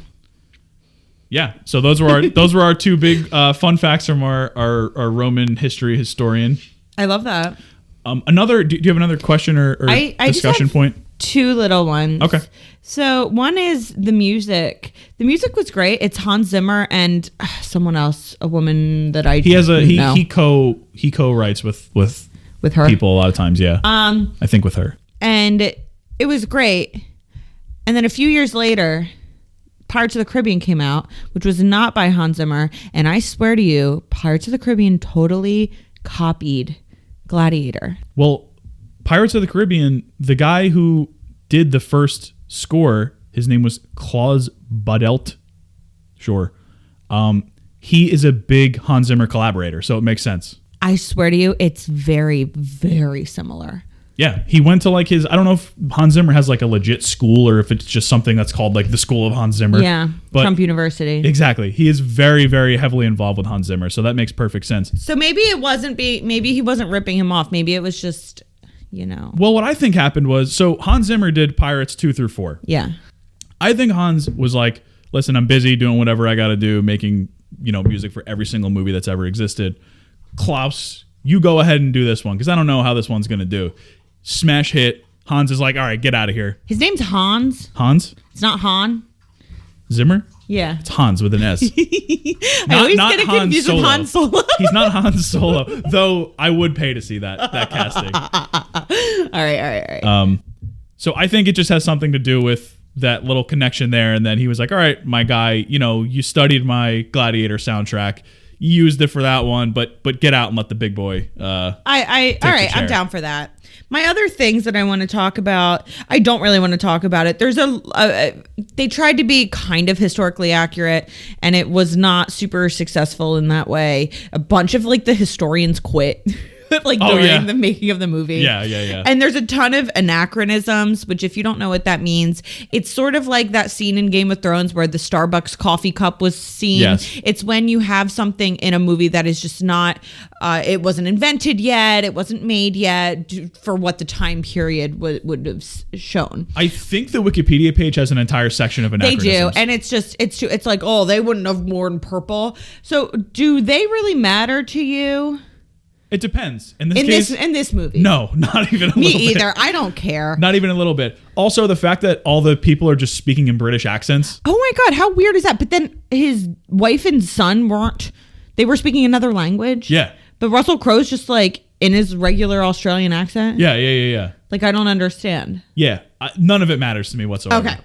Yeah. So those were our two big fun facts from our Roman history historian. I love that. Do you have another question or I discussion just have point? Two little ones. Okay. So one is the music. The music was great. It's Hans Zimmer and someone else, a woman that I know. He co-writes with her people a lot of times. Yeah. I think with her. And it was great. And then a few years later, Pirates of the Caribbean came out, which was not by Hans Zimmer. And I swear to you, Pirates of the Caribbean totally copied Gladiator. Well, Pirates of the Caribbean, the guy who did the first score, his name was Klaus Badelt. Sure. He is a big Hans Zimmer collaborator, so it makes sense. I swear to you, it's very, very similar. Yeah, he went to like his, I don't know if Hans Zimmer has like a legit school or if it's just something that's called like the School of Hans Zimmer. Yeah, but Trump University. Exactly. He is very, very heavily involved with Hans Zimmer, so that makes perfect sense. So maybe he wasn't ripping him off. Maybe it was just, Well, what I think happened was, so Hans Zimmer did Pirates 2 through 4. Yeah. I think Hans was like, listen, I'm busy doing whatever I got to do, making, music for every single movie that's ever existed. Klaus, you go ahead and do this one because I don't know how this one's going to do. Smash hit. Hans is like, all right, get out of here. His name's Hans. Hans? It's not Han. Zimmer? Yeah. It's Hans with an S. I always get it confused with Han Solo. He's not Han Solo, though I would pay to see that casting. All right. So I think it just has something to do with that little connection there. And then he was like, all right, my guy, you studied my Gladiator soundtrack. You used it for that one, but get out and let the big boy all right, I'm down for that. My other things that I want to talk about, I don't really want to talk about it. There's they tried to be kind of historically accurate, and it was not super successful in that way. A bunch of the historians quit. During the making of the movie. Yeah. And there's a ton of anachronisms, which if you don't know what that means, it's sort of like that scene in Game of Thrones where the Starbucks coffee cup was seen. Yes. It's when you have something in a movie that is just not, it wasn't invented yet, it wasn't made yet for what the time period would have shown. I think the Wikipedia page has an entire section of anachronisms. They do, and it's like, oh, they wouldn't have worn purple. So do they really matter to you? It depends. In this movie. No, not even a Me little bit. either. I don't care. Not even a little bit. Also, the fact that all the people are just speaking in British accents. Oh my God, how weird is that? But then his wife and son they were speaking another language. Yeah. But Russell Crowe's just in his regular Australian accent. Yeah. I don't understand. Yeah. None of it matters to me whatsoever. Okay.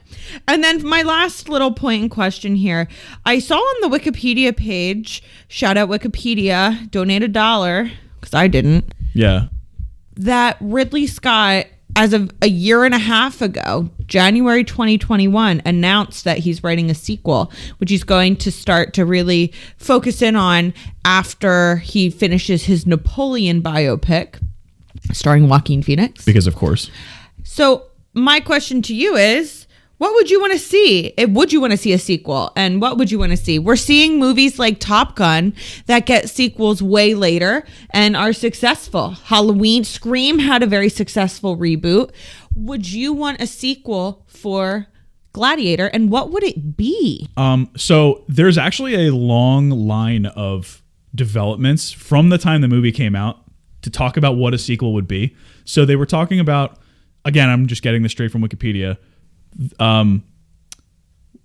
And then my last little point in question here. I saw on the Wikipedia page, shout out Wikipedia, donate $1. Because I didn't. Yeah. That Ridley Scott, as of a year and a half ago, January 2021, announced that he's writing a sequel, which he's going to start to really focus in on after he finishes his Napoleon biopic, starring Joaquin Phoenix. Because of course. So my question to you is, what would you want to see? Would you want to see a sequel? And what would you want to see? We're seeing movies like Top Gun that get sequels way later and are successful. Scream had a very successful reboot. Would you want a sequel for Gladiator? And what would it be? So there's actually a long line of developments from the time the movie came out to talk about what a sequel would be. So they were talking about, again, I'm just getting this straight from Wikipedia,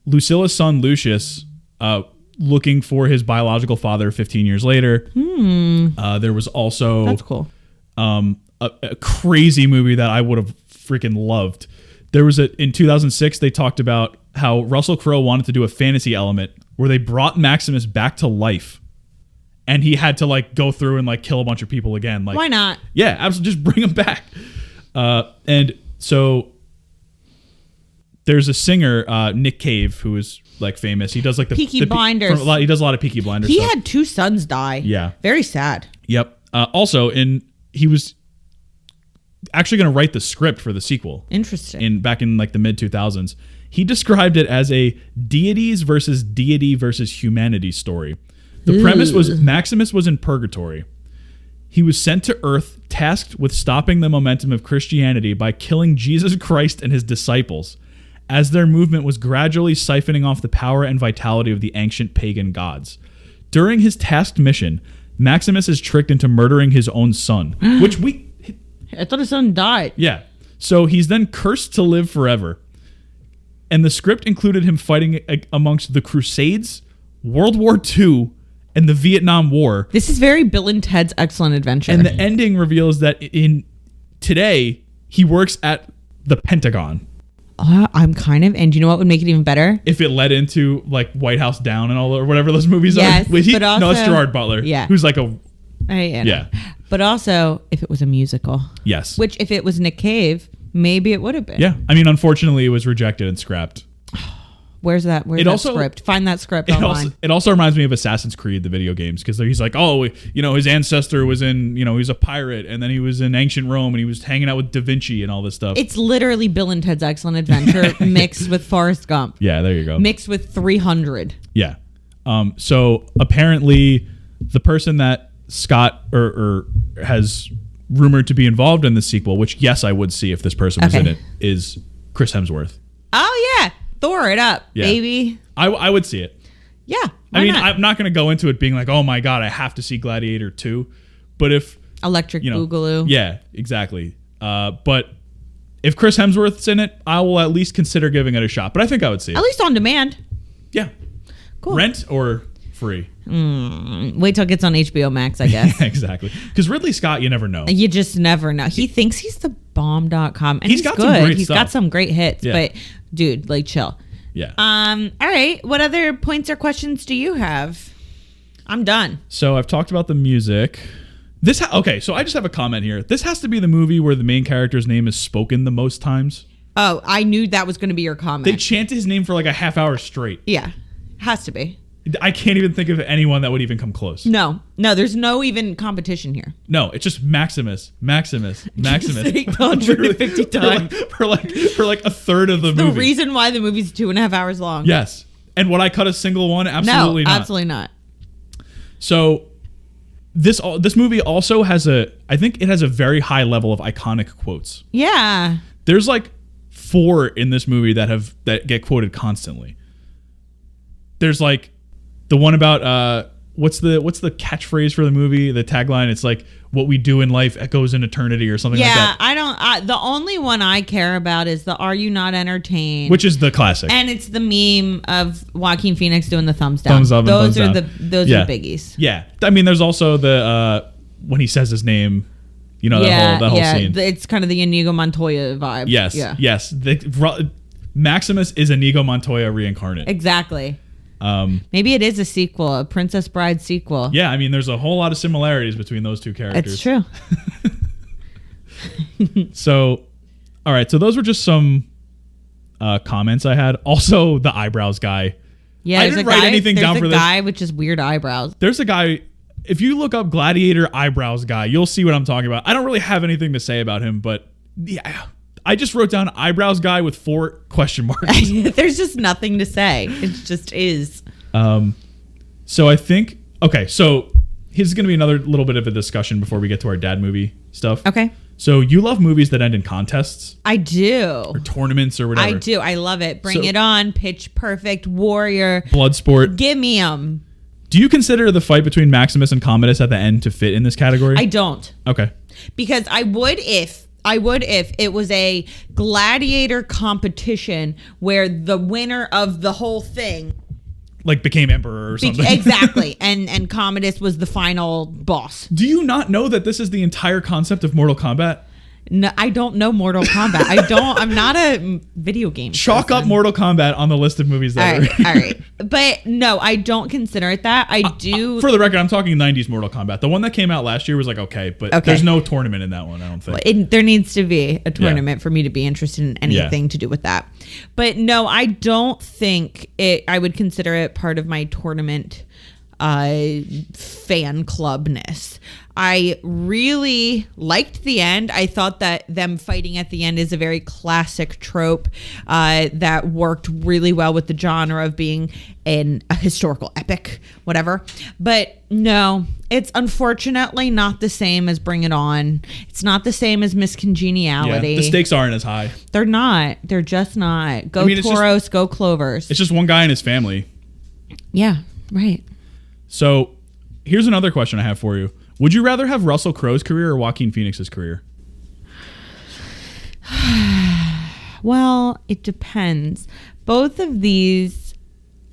Lucilla's son Lucius looking for his biological father 15 years later. There was also that's cool. A crazy movie that I would have freaking loved. There was in 2006 they talked about how Russell Crowe wanted to do a fantasy element where they brought Maximus back to life and he had to go through and kill a bunch of people again. Why not? Yeah, absolutely, just bring him back. And so there's a singer, Nick Cave, who is like famous. He does like the Peaky Blinders. He does a lot of Peaky Blinders. He stuff. had 2 sons die. Yeah. Very sad. Yep. Also, he was actually going to write the script for the sequel. Interesting. Back in like the mid 2000s. He described it as a deities versus deity versus humanity story. The premise was Maximus was in purgatory. He was sent to Earth, tasked with stopping the momentum of Christianity by killing Jesus Christ and his disciples, as their movement was gradually siphoning off the power and vitality of the ancient pagan gods. During his tasked mission, Maximus is tricked into murdering his own son, which I thought his son died. Yeah. So he's then cursed to live forever. And the script included him fighting amongst the Crusades, World War II, and the Vietnam War. This is very Bill and Ted's Excellent Adventure. And the ending reveals that today he works at the Pentagon. I'm kind of, and you know what would make it even better? If it led into like White House Down and all, or whatever those movies yes, are. But also, no, it's Gerard Butler. Yeah. Who's like yeah. But also, if it was a musical. Yes. Which, if it was Nick Cave, maybe it would have been. Yeah. I mean, unfortunately, it was rejected and scrapped. Where's that script? Find that script online. It also reminds me of Assassin's Creed, the video games, because he's like, oh, his ancestor was in, he's a pirate, and then he was in ancient Rome, and he was hanging out with Da Vinci and all this stuff. It's literally Bill and Ted's Excellent Adventure mixed with Forrest Gump. Yeah, there you go. Mixed with 300. Yeah. So apparently, the person that Scott or has rumored to be involved in the sequel, which yes, I would see if this person was in it, is Chris Hemsworth. Oh yeah. Thor it up, baby. I would see it. Yeah. I mean, I'm not going to go into it being like, oh my God, I have to see Gladiator 2. But if... Electric Boogaloo. Yeah, exactly. But if Chris Hemsworth's in it, I will at least consider giving it a shot. But I think I would see it. At least on demand. Yeah. Cool. Rent or free? Wait till it gets on HBOMax, I guess. Exactly. Because Ridley Scott, you never know. You just never know. He thinks he's the bomb.com. And he's got good. Some great he's stuff. got some great hits. Yeah. But, dude, like, chill. Yeah. All right. What other points or questions do you have? I'm done. So I've talked about the music. Okay, so I just have a comment here. This has to be the movie where the main character's name is spoken the most times. Oh, I knew that was going to be your comment. They chanted his name for like a half hour straight. Yeah. Has to be. I can't even think of anyone that would even come close. No, there's no even competition here. No, it's just Maximus. 850 times. For like a third of the movie. The reason why the movie's 2.5 hours long. Yes. And would I cut a single one? Absolutely not. Absolutely not. So this movie also has I think it has a very high level of iconic quotes. Yeah. There's like 4 in this movie that get quoted constantly. There's like the one about what's the catchphrase for the movie? The tagline, it's like what we do in life echoes in eternity or something like that. Yeah, the only one I care about is the "Are you not entertained?" Which is the classic. And it's the meme of Joaquin Phoenix doing the thumbs down. Thumbs up. Those and are thumbs down. those are biggies. Yeah. I mean, there's also the when he says his name, that whole scene. It's kind of the Inigo Montoya vibe. Yes. Yeah. Yes. Maximus is Inigo Montoya reincarnate. Exactly. Maybe it is a sequel, a Princess Bride sequel. Yeah, I mean, there's a whole lot of similarities between those two characters. It's true. So, all right. So those were just some comments I had. Also, the eyebrows guy. Yeah, I didn't write anything down for this. There's a guy with just weird eyebrows. There's a guy. If you look up Gladiator eyebrows guy, you'll see what I'm talking about. I don't really have anything to say about him, but yeah. I just wrote down eyebrows guy with 4 question marks. There's just nothing to say. It just is. So I think, okay, so here's going to be another little bit of a discussion before we get to our dad movie stuff. Okay. So you love movies that end in contests? I do. Or tournaments or whatever. I do. I love it. Bring it on. Pitch Perfect, Warrior. Bloodsport. Give me them. Do you consider the fight between Maximus and Commodus at the end to fit in this category? I don't. Okay. Because I would if it was a gladiator competition where the winner of the whole thing like became emperor or something. Exactly. and Commodus was the final boss. Do you not know that this is the entire concept of Mortal Kombat? No, I don't know Mortal Kombat. I'm not a video game Chalk person. up Mortal Kombat on the list of movies that all right. But no, I don't consider it that. I do. For the record, I'm talking 90s Mortal Kombat. The one that came out last year was like, okay, but there's no tournament in that one, I don't think. There needs to be a tournament for me to be interested in anything to do with that. But no, I don't think I would consider it part of my tournament fan clubness. I really liked the end. I thought that them fighting at the end is a very classic trope that worked really well with the genre of being a historical epic, whatever. But no, it's unfortunately not the same as Bring It On. It's not the same as Miss Congeniality. Yeah, the stakes aren't as high. They're not. They're just not. Go Toros, go Clovers. It's just one guy and his family. Yeah, right. So here's another question I have for you. Would you rather have Russell Crowe's career or Joaquin Phoenix's career? Well, it depends. Both of these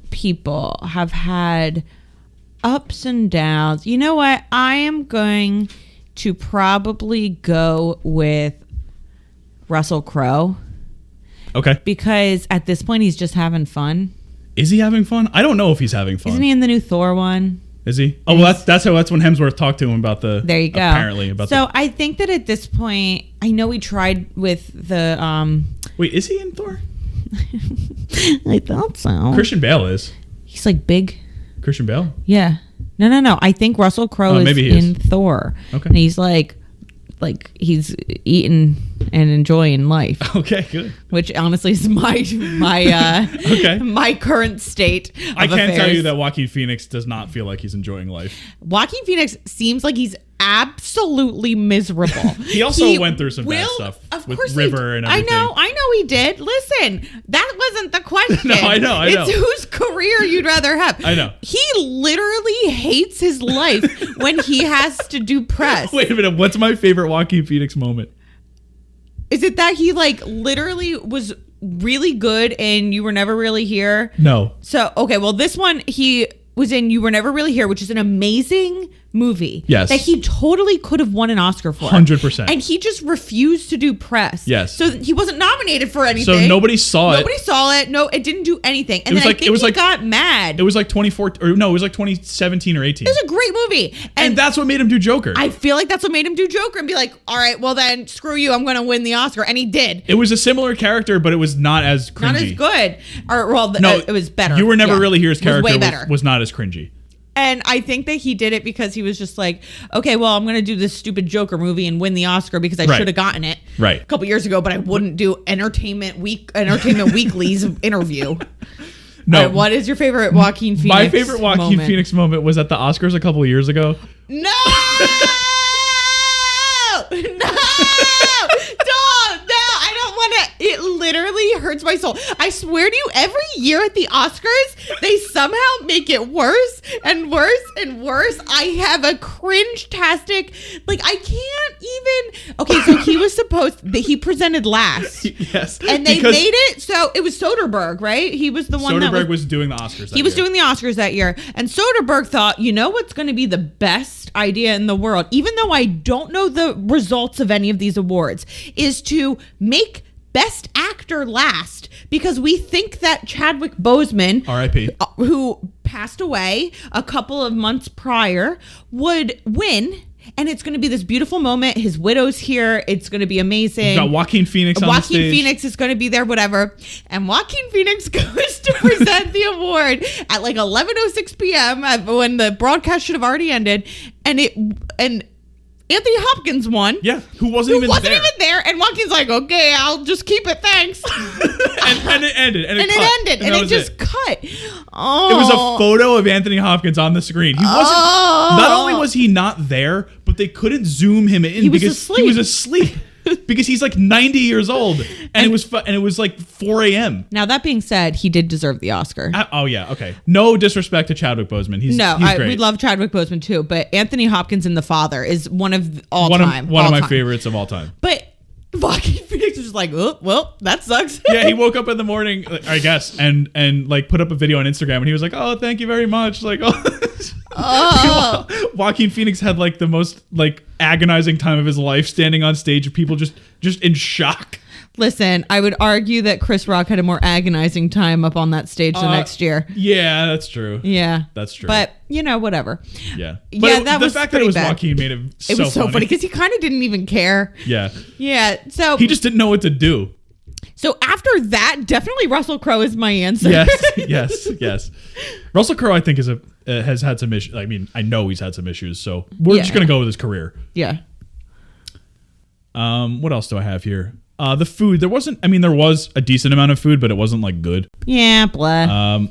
people have had ups and downs. You know what? I am going to probably go with Russell Crowe. Okay. Because at this point, he's just having fun. Is he having fun? I don't know if he's having fun. Isn't he in the new Thor one? Is he? Oh, well, that's when Hemsworth talked to him about the. There you go. Apparently about. So I think that at this point, I know we tried with the. Wait, is he in Thor? I thought so. Christian Bale is. He's like big. Christian Bale? Yeah. No. I think Russell Crowe is in Thor. Okay. And he's like he's eating and enjoying life. Okay, good. Which honestly is my current state of I can affairs. tell you that Joaquin Phoenix does not feel like he's enjoying life. Joaquin Phoenix seems like he's absolutely miserable. He also went through some bad stuff with River and everything. I know he did. Listen, that wasn't the question. No, I know. It's whose career you'd rather have. I know. He literally hates his life when he has to do press. Wait a minute. What's my favorite Joaquin Phoenix moment? Is it that he literally was really good and You Were Never Really Here? No. So, okay, well, this one he was in You Were Never Really Here, which is an amazing movie. Yes. That he totally could have won an Oscar for. 100%. And he just refused to do press. Yes. So he wasn't nominated for anything. So nobody saw it. Nobody saw it. No, it didn't do anything. And then I think he got mad. It was like 2014, or no, it was like 2017 or 18. It was a great movie. And that's what made him do Joker. I feel like that's what made him do Joker and be like, all right, well then, screw you, I'm going to win the Oscar. And he did. It was a similar character, but it was not as cringy. Not as good. It was better. You Were Never Really Here's character was way better. Was not as cringy. And I think that he did it because he was just like, okay, well, I'm going to do this stupid Joker movie and win the Oscar because I should have gotten it a couple years ago, but I wouldn't do Entertainment Weekly's interview. No. Right, what is your favorite Joaquin Phoenix My favorite Joaquin Phoenix moment was at the Oscars a couple of years ago. No! It literally hurts my soul. I swear to you, every year at the Oscars, they somehow make it worse and worse and worse. I have a cringe-tastic, I can't even. Okay, so he presented last. Yes. And they made it, so it was Soderbergh, right? He was the one Soderbergh was doing the Oscars that year. He was doing the Oscars that year. And Soderbergh thought, you know what's going to be the best idea in the world, even though I don't know the results of any of these awards, is to make Best Actor last, because we think that Chadwick Boseman, R.I.P., who passed away a couple of months prior, would win. And it's going to be this beautiful moment. His widow's here. It's going to be amazing. We've got Joaquin Phoenix on the stage. Joaquin Phoenix is going to be there, whatever. And Joaquin Phoenix goes to present the award at 11:06 p.m. when the broadcast should have already ended. And Anthony Hopkins won. Yeah, who wasn't even there. And Joaquin's like, okay, I'll just keep it, thanks. and it ended. And it just cut. Oh. It was a photo of Anthony Hopkins on the screen. He wasn't. Not only was he not there, but they couldn't zoom him in because he was asleep. Because he's 90 years old, and it was 4 a.m. Now that being said, he did deserve the Oscar. Oh yeah, okay. No disrespect to Chadwick Boseman. He's great. We love Chadwick Boseman too, but Anthony Hopkins in The Father is one of my favorites of all time. But Joaquin Phoenix was just like, oh, well, that sucks. Yeah, he woke up in the morning, I guess, and put up a video on Instagram, and he was like, oh, thank you very much. Oh. Joaquin Phoenix had like the most like agonizing time of his life standing on stage and people just in shock. Listen, I would argue that Chris Rock had a more agonizing time up on that stage the next year. Yeah, that's true. Yeah. That's true. But, whatever. Yeah. Yeah, that was the fact that it was bad. Joaquin made it so funny. It was so funny because he kind of didn't even care. Yeah. Yeah. So he just didn't know what to do. So after that, definitely Russell Crowe is my answer. Yes. Russell Crowe, I think, has had some issues. I mean, I know he's had some issues, so we're just gonna go with his career. Yeah. What else do I have here? The food. There was a decent amount of food, but it wasn't like good. Yeah, blah.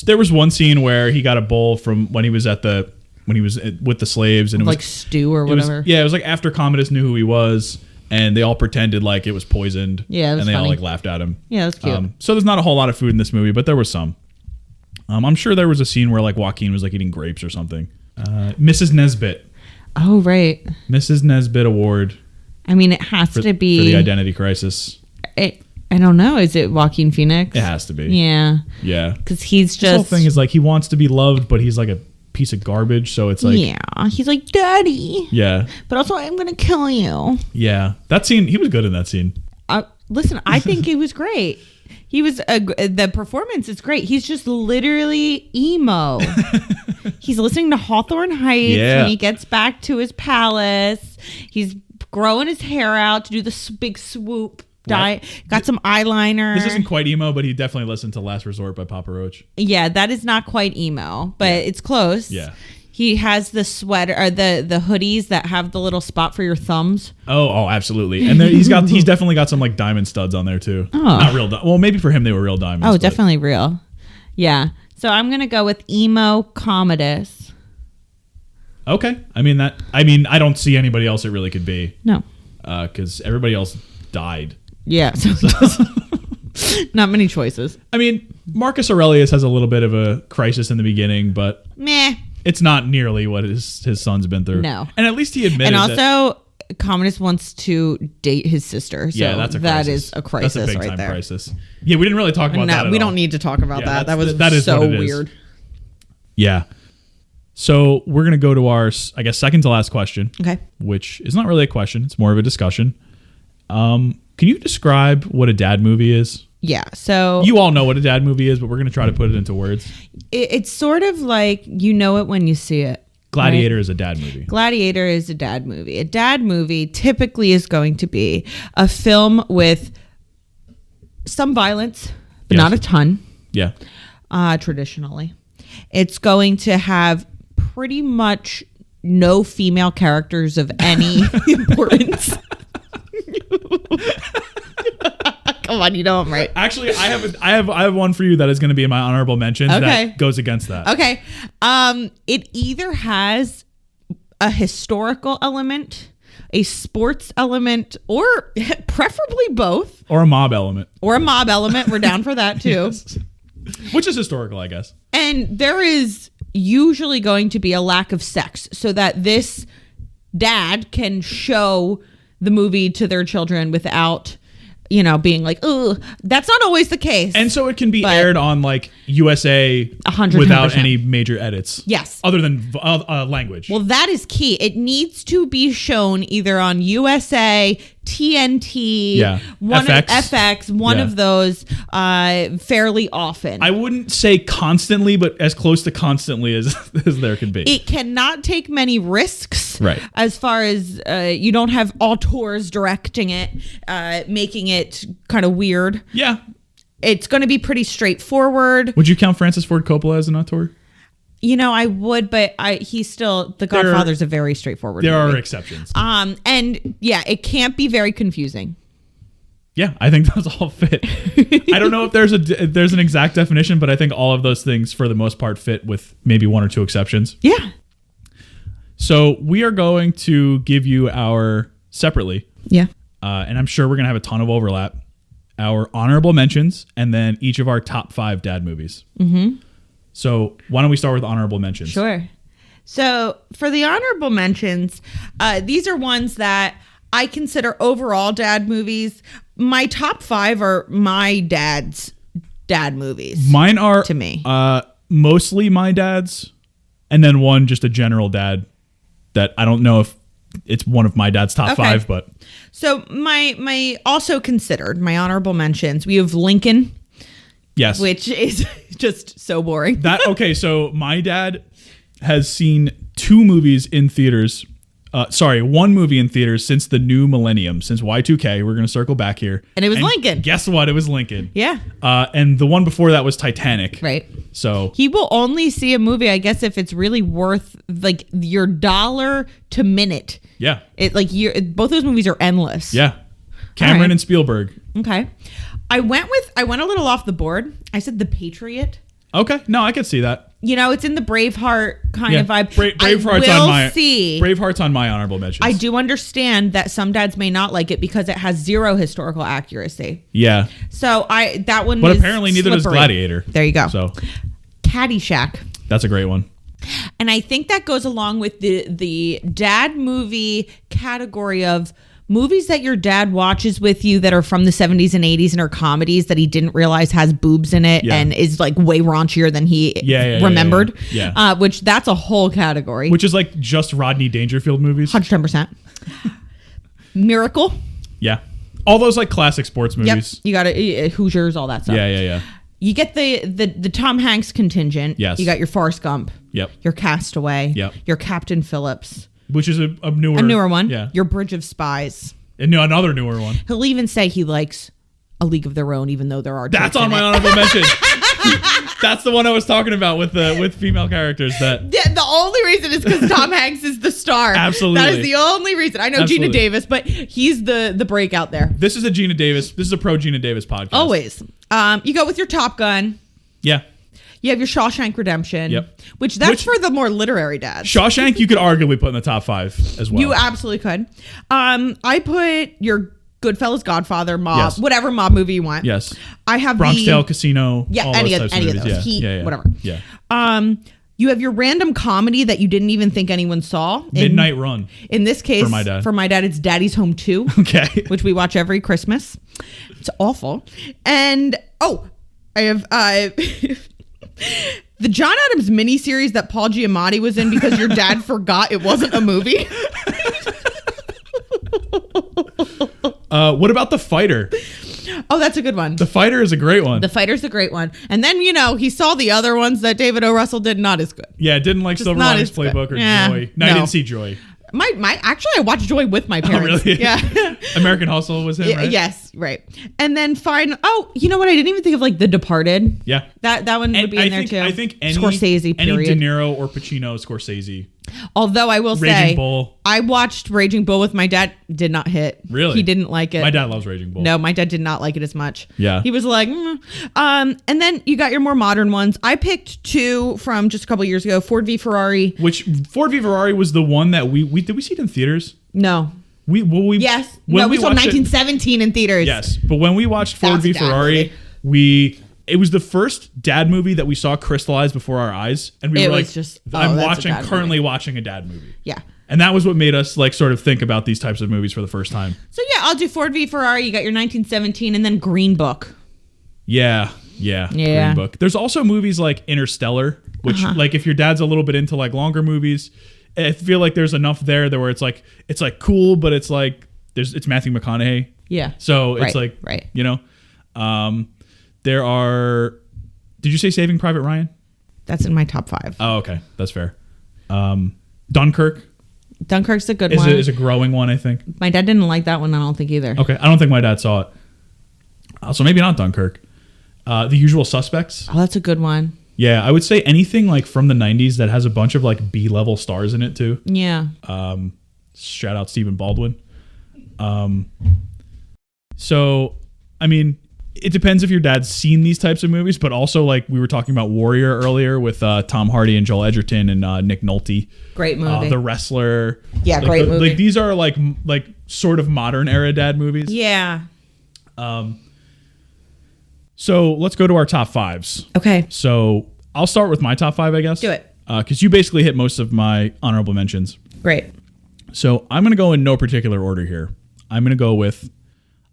There was one scene where he got a bowl from when he was with the slaves, and it was like stew or whatever. It was like after Commodus knew who he was. And they all pretended like it was poisoned. Yeah, and they funny. all like laughed at him. Yeah, that's cute. So there's not a whole lot of food in this movie, but there was some. I'm sure there was a scene where like Joaquin was like eating grapes or something. Mrs. Nesbitt. Oh, right. Mrs. Nesbitt Award. I mean, it has to be for the identity crisis. I don't know. Is it Joaquin Phoenix? It has to be. Yeah. Yeah. Because he's just. The whole thing is like he wants to be loved, but he's like a piece of garbage. So it's like. Yeah. He's like, Daddy. Yeah. But also, I'm going to kill you. Yeah. That scene, he was good in that scene. Listen, I think it was great. He was the performance is great. He's just literally emo. He's listening to Hawthorne Heights when he gets back to his palace. He's growing his hair out to do this big swoop. Got some eyeliner. This isn't quite emo, but he definitely listened to Last Resort by Papa Roach. Yeah, that is not quite emo, but it's close. Yeah. He has the sweater or the hoodies that have the little spot for your thumbs. Oh, absolutely. And he's definitely got some like diamond studs on there too. Oh. Not real. Well, maybe for him they were real diamonds. Oh, definitely real. Yeah. So I'm gonna go with emo Commodus. Okay. I mean, I don't see anybody else it really could be. No. Because everybody else died. Yeah. So not many choices. I mean, Marcus Aurelius has a little bit of a crisis in the beginning, but meh. It's not nearly what his son's been through. No. And at least he admitted and also, Commodus wants to date his sister. So yeah, that's a crisis. That is a crisis that's a big right time there. crisis. Yeah, we didn't really talk about that at all. We don't need to talk about that. That is so weird. Yeah. So we're going to go to our, I guess, second to last question. Okay. Which is not really a question. It's more of a discussion. Can you describe what a dad movie is? Yeah. So you all know what a dad movie is, but we're going to try to put it into words. It's sort of like you know it when you see it. Gladiator is a dad movie. Gladiator is a dad movie. A dad movie typically is going to be a film with some violence, but not a ton. Yeah. Traditionally. It's going to have pretty much no female characters of any importance. Come on, you know I'm right. Actually, I have one for you that is going to be in my honorable mentions that goes against that. Okay. It either has a historical element, a sports element, or preferably both. Or a mob element. We're down for that too. Yes. Which is historical, I guess. And there is usually going to be a lack of sex so that this dad can show the movie to their children without, being like, oh, that's not always the case. And so it can be aired on like USA 100%. Without any major edits. Yes. Other than language. Well, that is key. It needs to be shown either on USA, TNT, FX, one of those fairly often. I wouldn't say constantly, but as close to constantly as there can be. It cannot take many risks. Right. As far as you don't have auteurs directing it, making it kind of weird. Yeah. It's going to be pretty straightforward. Would you count Francis Ford Coppola as an auteur? I would, but The Godfather's a very straightforward movie. There are exceptions. And yeah, it can't be very confusing. Yeah, I think those all fit. I don't know if there's an exact definition, but I think all of those things for the most part fit with maybe one or two exceptions. Yeah. So we are going to give you our separately. Yeah. And I'm sure we're going to have a ton of overlap. Our honorable mentions and then each of our top 5 dad movies. Mm-hmm. So why don't we start with honorable mentions? Sure. So for the honorable mentions, these are ones that I consider overall dad movies. My top 5 are my dad's dad movies. Mine are to me mostly my dad's. And then one, just a general dad that I don't know if it's one of my dad's top 5, but. So my also considered, my honorable mentions, we have Lincoln. Yes. Which is just so boring. So my dad has seen 2 movies in theaters. 1 movie in theaters since the new millennium, since Y2K. We're going to circle back here. And it was Lincoln. Guess what? It was Lincoln. Yeah. And the one before that was Titanic. Right. So he will only see a movie, I guess, if it's really worth like your dollar to minute. Yeah. Both those movies are endless. Yeah. Cameron and Spielberg. Okay. I went a little off the board. I said The Patriot. Okay. No, I could see that. It's in the Braveheart kind of vibe. Braveheart's on my honorable mentions. I do understand that some dads may not like it because it has 0 historical accuracy. Yeah. So that one. But apparently neither does Gladiator. There you go. So Caddyshack. That's a great one. And I think that goes along with the dad movie category of movies that your dad watches with you that are from the 70s and 80s and are comedies that he didn't realize has boobs in it and is like way raunchier than he remembered. Yeah. Which that's a whole category. Which is like just Rodney Dangerfield movies. 110%. Miracle. Yeah. All those like classic sports movies. Yep. You got it. Hoosiers, all that stuff. Yeah. You get the Tom Hanks contingent. Yes. You got your Forrest Gump. Yep. Your Castaway. Yep. Your Captain Phillips. Which is a newer one. Yeah. Your Bridge of Spies. And another newer one. He'll even say he likes A League of Their Own, even though there are. That's on my honorable mention. That's the one I was talking about with female characters. The only reason is because Tom Hanks is the star. Absolutely. That is the only reason. I know Absolutely. Gina Davis, but he's the breakout there. This is a Gina Davis. This is a pro Gina Davis podcast. Always. You go with your Top Gun. Yeah. You have your Shawshank Redemption. Yep. Which for the more literary dads. Shawshank you could arguably put in the top 5 as well. You absolutely could. I put your Goodfellas, Godfather, Mob, Yes. whatever mob movie you want. Yes. I have Bronx Tale, Casino. Yeah, all any those of movies. those. Heat, whatever. Yeah. You have your random comedy that you didn't even think anyone saw. Midnight Run. In this case, for my dad, it's Daddy's Home 2. Okay. Which we watch every Christmas. It's awful. And I have the John Adams miniseries that Paul Giamatti was in because your dad forgot it wasn't a movie. What about The Fighter? Oh, that's a good one. The Fighter is a great one. The Fighter's a great one. And then, he saw the other ones that David O. Russell did, not as good. Yeah, didn't like Silver Linings Playbook or Joy. No, I didn't see Joy. Actually, I watched Joy with my parents. Oh, really? Yeah. American Hustle was him, right? Yes, right. And then you know what? I didn't even think of The Departed. Yeah. That one would be in there too. I think Scorsese, period. Any De Niro or Pacino, Scorsese. Although I will Raging say, Bull. I watched Raging Bull with my dad. Did not hit. Really? He didn't like it. My dad loves Raging Bull. No, my dad did not like it as much. Yeah. He was like, and then you got your more modern ones. I picked 2 from just a couple years ago. Ford v Ferrari. Which Ford v Ferrari was the one that we did we see it in theaters? No. Yes. We saw 1917 in theaters. Yes, but when we watched Ford v Ferrari, it was the first dad movie that we saw crystallized before our eyes, and we were like, I'm currently watching a dad movie. Yeah. And that was what made us like sort of think about these types of movies for the first time. So yeah, I'll do Ford v Ferrari. You got your 1917 and then Green Book. Yeah. Green Book. There's also movies like Interstellar, which like if your dad's a little bit into like longer movies, I feel like there's enough there where it's like cool, but it's like it's Matthew McConaughey. Yeah. So it's there are. Did you say Saving Private Ryan? That's in my top 5. Oh, okay, that's fair. Dunkirk. Dunkirk's a good one. Is a growing one, I think. My dad didn't like that one. I don't think either. Okay, I don't think my dad saw it. So maybe not Dunkirk. The Usual Suspects. Oh, that's a good one. Yeah, I would say anything like from the 90s that has a bunch of like B-level stars in it too. Yeah. Shout out Stephen Baldwin. So, I mean, it depends if your dad's seen these types of movies, but also like we were talking about Warrior earlier with Tom Hardy and Joel Edgerton and Nick Nolte. Great movie. The Wrestler. Yeah, great movie. Like these are like sort of modern era dad movies. Yeah. So let's go to our top 5s. Okay. So I'll start with my top 5, I guess. Do it. Because you basically hit most of my honorable mentions. Great. So I'm going to go in no particular order here. I'm going to go with...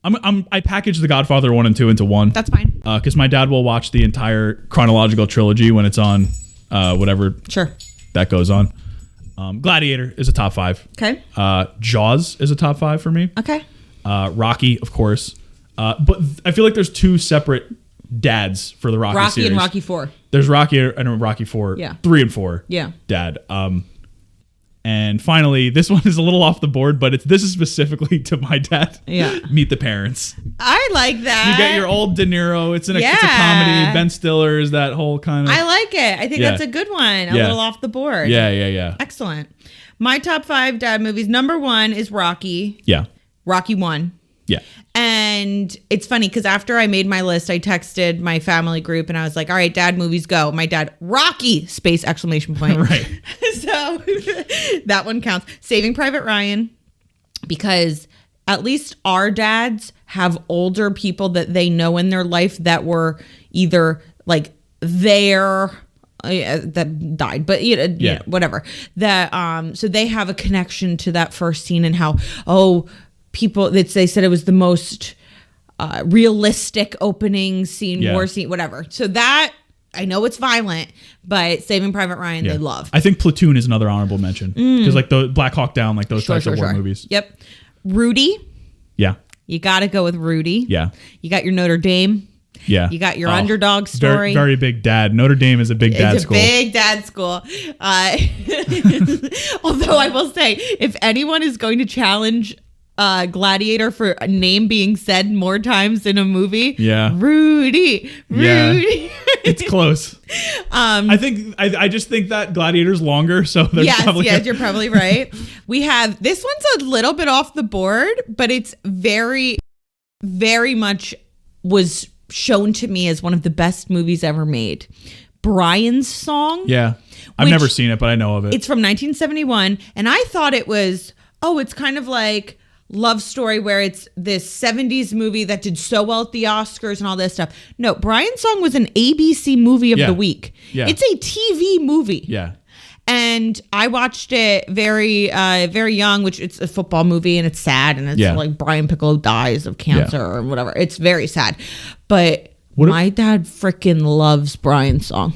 I packaged The Godfather 1 and 2 into one. That's fine. Because my dad will watch the entire chronological trilogy when it's on whatever. Sure. that goes on. Gladiator is a top 5. Okay. Jaws is a top 5 for me. Okay. Rocky, of course. But I feel like there's 2 separate dads for the Rocky series. And Rocky 4. There's Rocky and Rocky 4. Yeah. 3 and 4. Yeah. Dad. And finally, this one is a little off the board, but this is specifically to my dad. Yeah. Meet the Parents. I like that. You get your old De Niro. It's a comedy. Ben Stiller is that whole kind of. I like it. I think that's a good one. A little off the board. Yeah. Excellent. My top 5 dad movies. Number 1 is Rocky. Yeah. Rocky 1. Yeah. And it's funny because after I made my list, I texted my family group and I was like, all right, dad movies go. My dad, Rocky, ! Right. So that one counts. Saving Private Ryan, because at least our dads have older people that they know in their life that were either like there that died, but you know, whatever. That so they have a connection to that first scene and how people they said it was the most realistic opening scene, war scene, whatever. So that I know it's violent, but Saving Private Ryan they love. I think Platoon is another honorable mention because like the Black Hawk Down, like those types of war movies. Yep. Rudy. Yeah. You got to go with Rudy. Yeah. You got your Notre Dame. Yeah. You got your underdog story. Very, very big dad. Notre Dame is a big dad school. It's a big dad school. Although I will say, if anyone is going to challenge Gladiator for a name being said more times in a movie, Rudy. Yeah. It's close. I just think that Gladiator's longer, so there's probably you're probably right. We have this one's a little bit off the board, but it's very, very much was shown to me as one of the best movies ever made. Brian's Song. Yeah. I've never seen it, but I know of it. It's from 1971, and I thought it was, it's kind of like love story where it's this 70s movie that did so well at the Oscars and all this stuff. No, Brian's Song was an ABC movie of the week. Yeah. It's a TV movie. Yeah. And I watched it very, very young, which it's a football movie and it's sad. And it's like Brian Piccolo dies of cancer or whatever. It's very sad. But my dad freaking loves Brian's Song.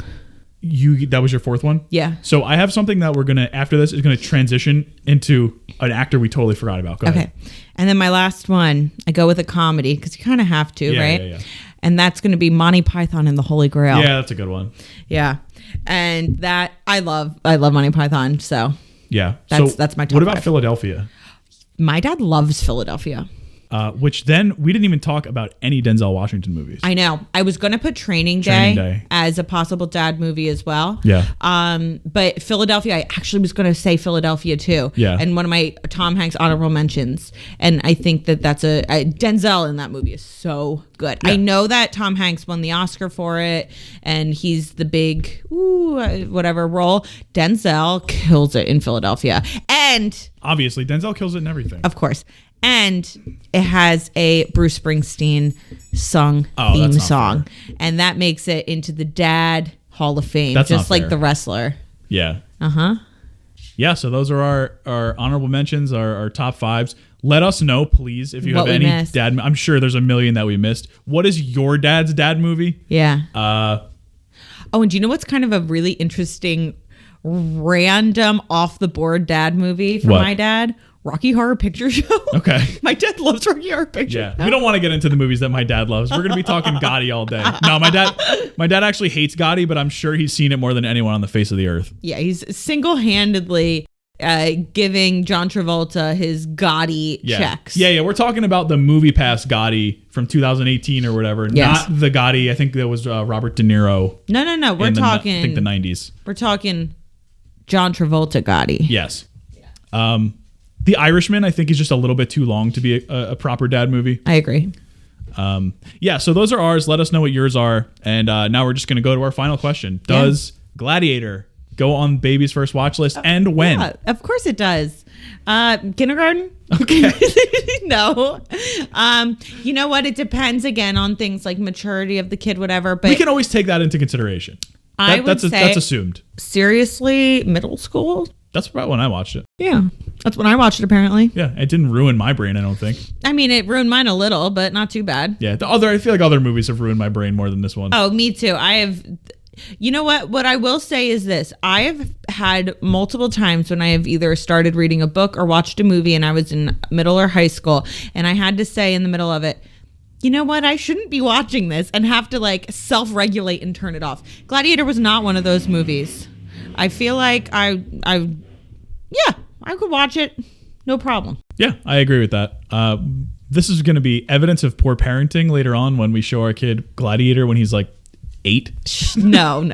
That was your 4th one? Yeah. So I have something that we're going to, after this, is going to transition into an actor we totally forgot about. Go ahead. And then my last one, I go with a comedy because you kind of have to, right? Yeah. And that's going to be Monty Python and the Holy Grail. Yeah, that's a good one. Yeah. And that I love Monty Python. So yeah, that's my top 5. What about Philadelphia? My dad loves Philadelphia. Which then we didn't even talk about any Denzel Washington movies. I know. I was going to put Training Day as a possible dad movie as well. Yeah. But Philadelphia, I actually was going to say Philadelphia too. Yeah. And one of my Tom Hanks honorable mentions. And I think that's Denzel in that movie is so good. Yeah. I know that Tom Hanks won the Oscar for it and he's the big whatever role. Denzel kills it in Philadelphia. And obviously Denzel kills it in everything. Of course. And it has a Bruce Springsteen theme song. Fair. And that makes it into the Dad Hall of Fame. That's just like The Wrestler. Yeah. Uh-huh. Yeah, so those are our honorable mentions, our top 5s. Let us know, please, if you have any dad. I'm sure there's a million that we missed. What is your dad's dad movie? Yeah. And do you know what's kind of a really interesting, random, off-the-board dad movie for my dad? Rocky Horror Picture Show. Okay. My dad loves Rocky Horror Picture Show. Yeah. We don't want to get into the movies that my dad loves. We're going to be talking Gotti all day. No, my dad actually hates Gotti, but I'm sure he's seen it more than anyone on the face of the earth. Yeah, he's single-handedly giving John Travolta his Gotti checks. Yeah. We're talking about the Movie Pass Gotti from 2018 or whatever. Yes. Not the Gotti. I think that was Robert De Niro. No. We're talking. I think the 90s. We're talking John Travolta Gotti. Yes. The Irishman, I think, is just a little bit too long to be a proper dad movie. I agree. So those are ours. Let us know what yours are. And now we're just going to go to our final question. Does Gladiator go on baby's first watch list and when? Yeah, of course it does. Kindergarten? Okay. No. You know what? It depends again on things like maturity of the kid, whatever. But we can always take that into consideration. That's assumed. Seriously, middle school? That's about when I watched it. Yeah. That's when I watched it, apparently. Yeah. It didn't ruin my brain, I don't think. I mean, it ruined mine a little, but not too bad. Yeah. I feel like other movies have ruined my brain more than this one. Oh, me too. I have You know what? What I will say is this. I have had multiple times when I have either started reading a book or watched a movie and I was in middle or high school and I had to say in the middle of it, you know what? I shouldn't be watching this and have to like self-regulate and turn it off. Gladiator was not one of those movies. I feel like I could watch it. No problem. Yeah, I agree with that. This is going to be evidence of poor parenting later on when we show our kid Gladiator when he's like 8. No.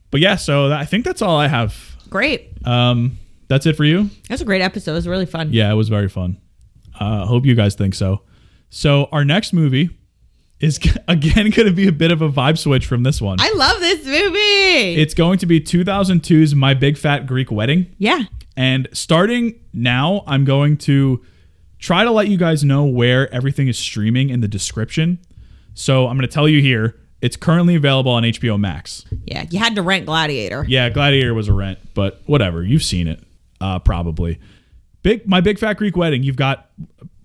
But yeah, so I think that's all I have. Great. That's it for you? That's a great episode. It was really fun. Yeah, it was very fun. Hope you guys think so. So our next movie is again going to be a bit of a vibe switch from this one. I love this movie. It's going to be 2002's My Big Fat Greek Wedding. Yeah. And starting now, I'm going to try to let you guys know where everything is streaming in the description. So I'm going to tell you here, it's currently available on HBO Max. Yeah, you had to rent Gladiator. Yeah, Gladiator was a rent, but whatever. You've seen it, probably. My Big Fat Greek Wedding, you've got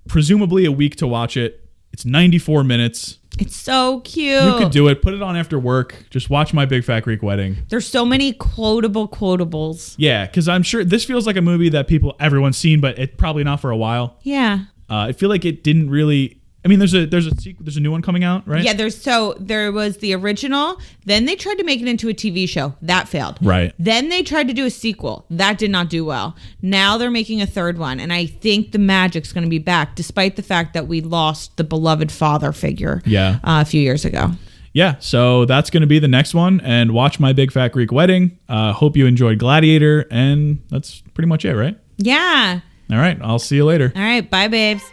presumably a week to watch it. It's 94 minutes. It's so cute. You could do it. Put it on after work. Just watch My Big Fat Greek Wedding. There's so many quotables. Yeah, because I'm sure this feels like a movie that everyone's seen, but it's probably not for a while. Yeah. I feel like it didn't really. I mean, there's a new one coming out, right? Yeah, there was the original. Then they tried to make it into a TV show. That failed. Right. Then they tried to do a sequel. That did not do well. Now they're making a third one, and I think the magic's going to be back, despite the fact that we lost the beloved father figure. Yeah. A few years ago. Yeah, so that's going to be the next one, and watch My Big Fat Greek Wedding. Hope you enjoyed Gladiator, and that's pretty much it, right? Yeah. All right, I'll see you later. All right, bye, babes.